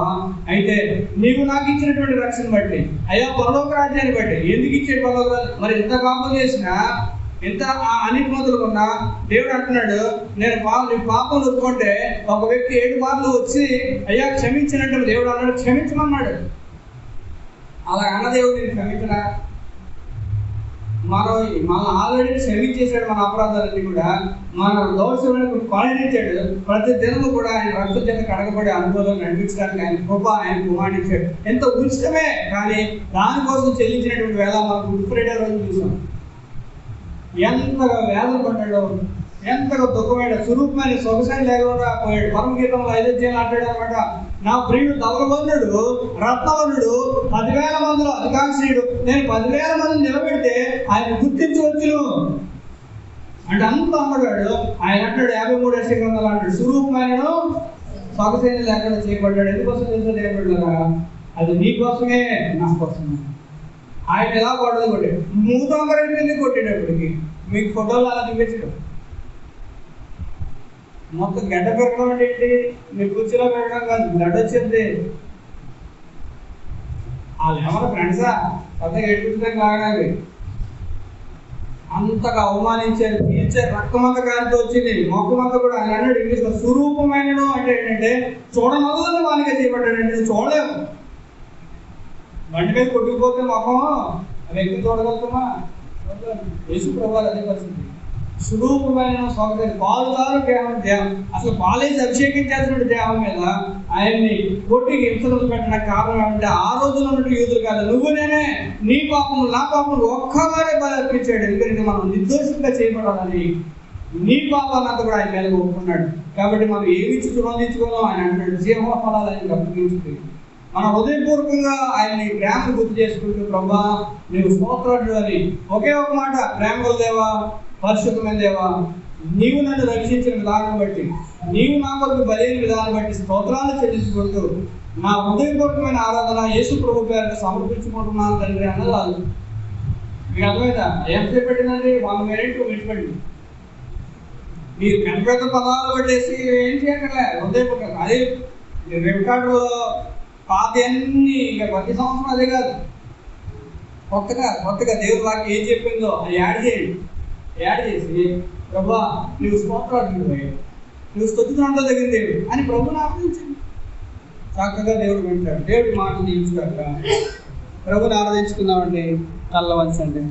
అయితే నీవు నాకు ఇచ్చినటువంటి రక్షణ బట్టి, అయ్యా పరలోక రాజ్యాన్ని బట్టి, ఎందుకు ఇచ్చేది పరలోక రాజ్యం? మరి ఎంత పాపం చేసినా, ఎంత అనితిమంతులు ఉన్నా దేవుడు అంటున్నాడు, నేను పాపం ఒప్పుకుంటే ఒక వ్యక్తి 7 మార్లు వచ్చి అయ్యా క్షమించినట్టు దేవుడు అన్నాడు, క్షమించమన్నాడు. అలా అన్న దేవుడు నేను క్షమించడా? మన ఆల్రెడీ క్షమించేశాడు మన అపరాధాలన్నీ కూడా, మన దోషులను పరిహరించాడు. ప్రతి దినము కూడా ఆయన రక్తం చేత కడగబడే అనుభవం నడిపించడానికి ఆయన కృప ఆయన కుమారుడిచ్చాడు. ఎంత ఉచితమే, కానీ దానికోసం చెల్లించినటువంటి వేళ మనం గుడ్ ఫ్రైడే రోజు చూసాం. ఎంతగా వేదన పడ్డాడు, ఎంతగా దుఃఖమైన స్వరూపమైన సొగసాన్ని లేకుండా పోయాడు. పరమగీతంలో 5 అధ్యాయాలు అంటాడు అనమాట, నా ప్రియుడు ధవలవర్ణుడు, రత్నవర్ణుడు, 10,000 మందిలో అధికాంక్షీయుడు, నేను 10,000 మందిని నిలబెడితే ఆయన గుర్తించవచ్చును అంటే అంత అమ్మగాడు. ఆయన అంటాడు 53 గ్రంథాలు అంటాడు, స్వరూపమైనను సొగసైన లేకుండా చేయబడ్డాడు. ఎందుకోసం తెలుసో చేయబడ్డారా? అది నీకోసమే, నా కోసమే. ఆయన ఎలా కొట్టదు కొట్టాడు, మూతొంగరైపోయింది కొట్టేటప్పటికి. మీకు ఫోటోలు అలా చూపించడం, మొత్తం గడ్డ పెరగడం అంటే ఏంటి? మీరు కుర్చీలో పెరగడం కాదు, గడ్డ వచ్చింది. వాళ్ళు ఎవరు ఫ్రెండ్సా? పెద్దగా ఎడుపుతుంటే కాగాలి, అంతగా అవమానించారు, తీర్చారు, రక్తమంతా కాలితో వచ్చింది, మొక్కమంతా కూడా. ఆయన అన్నాడు ఇంగ్లీష్లో, స్వరూపమైనను అంటే ఏంటంటే చూడనల్లని వానిగా చేయబడ్డాడంటే చూడలేము. బండి మీద కొట్టుకుపోతే మొఖం ఆ వ్యక్తి చూడగలుగుతామా? యేసు ప్రభువు అదే పరిస్థితి. స్వరూపమైన స్వాగతం పాలుతారు దేహం, అసలు పాలేసి అభిషేకం చేసినట్టు దేహం మీద ఆయన్ని కొట్టికి హింసలు పెట్టడానికి కారణం అంటే ఆ రోజుల్లో ఉన్నట్టు యూదులు కాదు, నువ్వు నేనే, నీ పాపము నా పాపం ఒక్కవారే బలి అర్పించాడు. ఎందుకంటే మనం నిర్దోషంగా చేయబడాలని నీ పాపాలంతా కూడా ఆయన మీద ఒప్పుకున్నాడు. కాబట్టి మనం ఏమి ఇచ్చి రుణించుకోవాలో ఆయన అంటాడు, జీవఫలాలు ఆయన అప్పగించుకుని మన హృదయపూర్వకంగా ఆయన్ని ప్రేమ గుర్తు చేసుకుంటూ, ప్రభా నీవు స్తోత్రుడు అని ఒకే ఒక మాట, ప్రేమ దేవా, పరిశుద్ధమైన దేవా, నీవు నన్ను రక్షించిన విధానం బట్టి, నీవు నా కొరకు బలైన విధానం బట్టి స్తోత్రాలు చెల్లించుకుంటూ నా హృదయపూర్వకమైన ఆరాధన యేసు ప్రభు పేరును సమర్పించుకుంటున్నాను తండ్రి అన్నదాలు. మీకు అర్థమైందా? ఎంతసేపు పెట్టిందండి? 1 minute 2 minutes పెట్టింది. మీరు పెద్ద పెద్ద పదాలు పెట్టేసి ఏం చేయగలే హృదయపూర్వక. అదే రికార్డు పాత అన్ని ఇక ప్రతి సంవత్సరం అదే కాదు, కొత్తగా దేవుడు వాక్యం ఏం చెప్పిందో అది యాడ్ చేయండి. యాడ్ చేసి ప్రభువా నువ్వు స్తోత్రాలు, నువ్వు స్తుతించడంతో తగిన దేవుడు అని ప్రభుని ఆరాధించండి. చక్కగా దేవుడు వింటాడు. దేవుడి మాటలు నిలుచుతాక ప్రభుని ఆరాధించుకుందామండి. కళ్ళ వంచండి.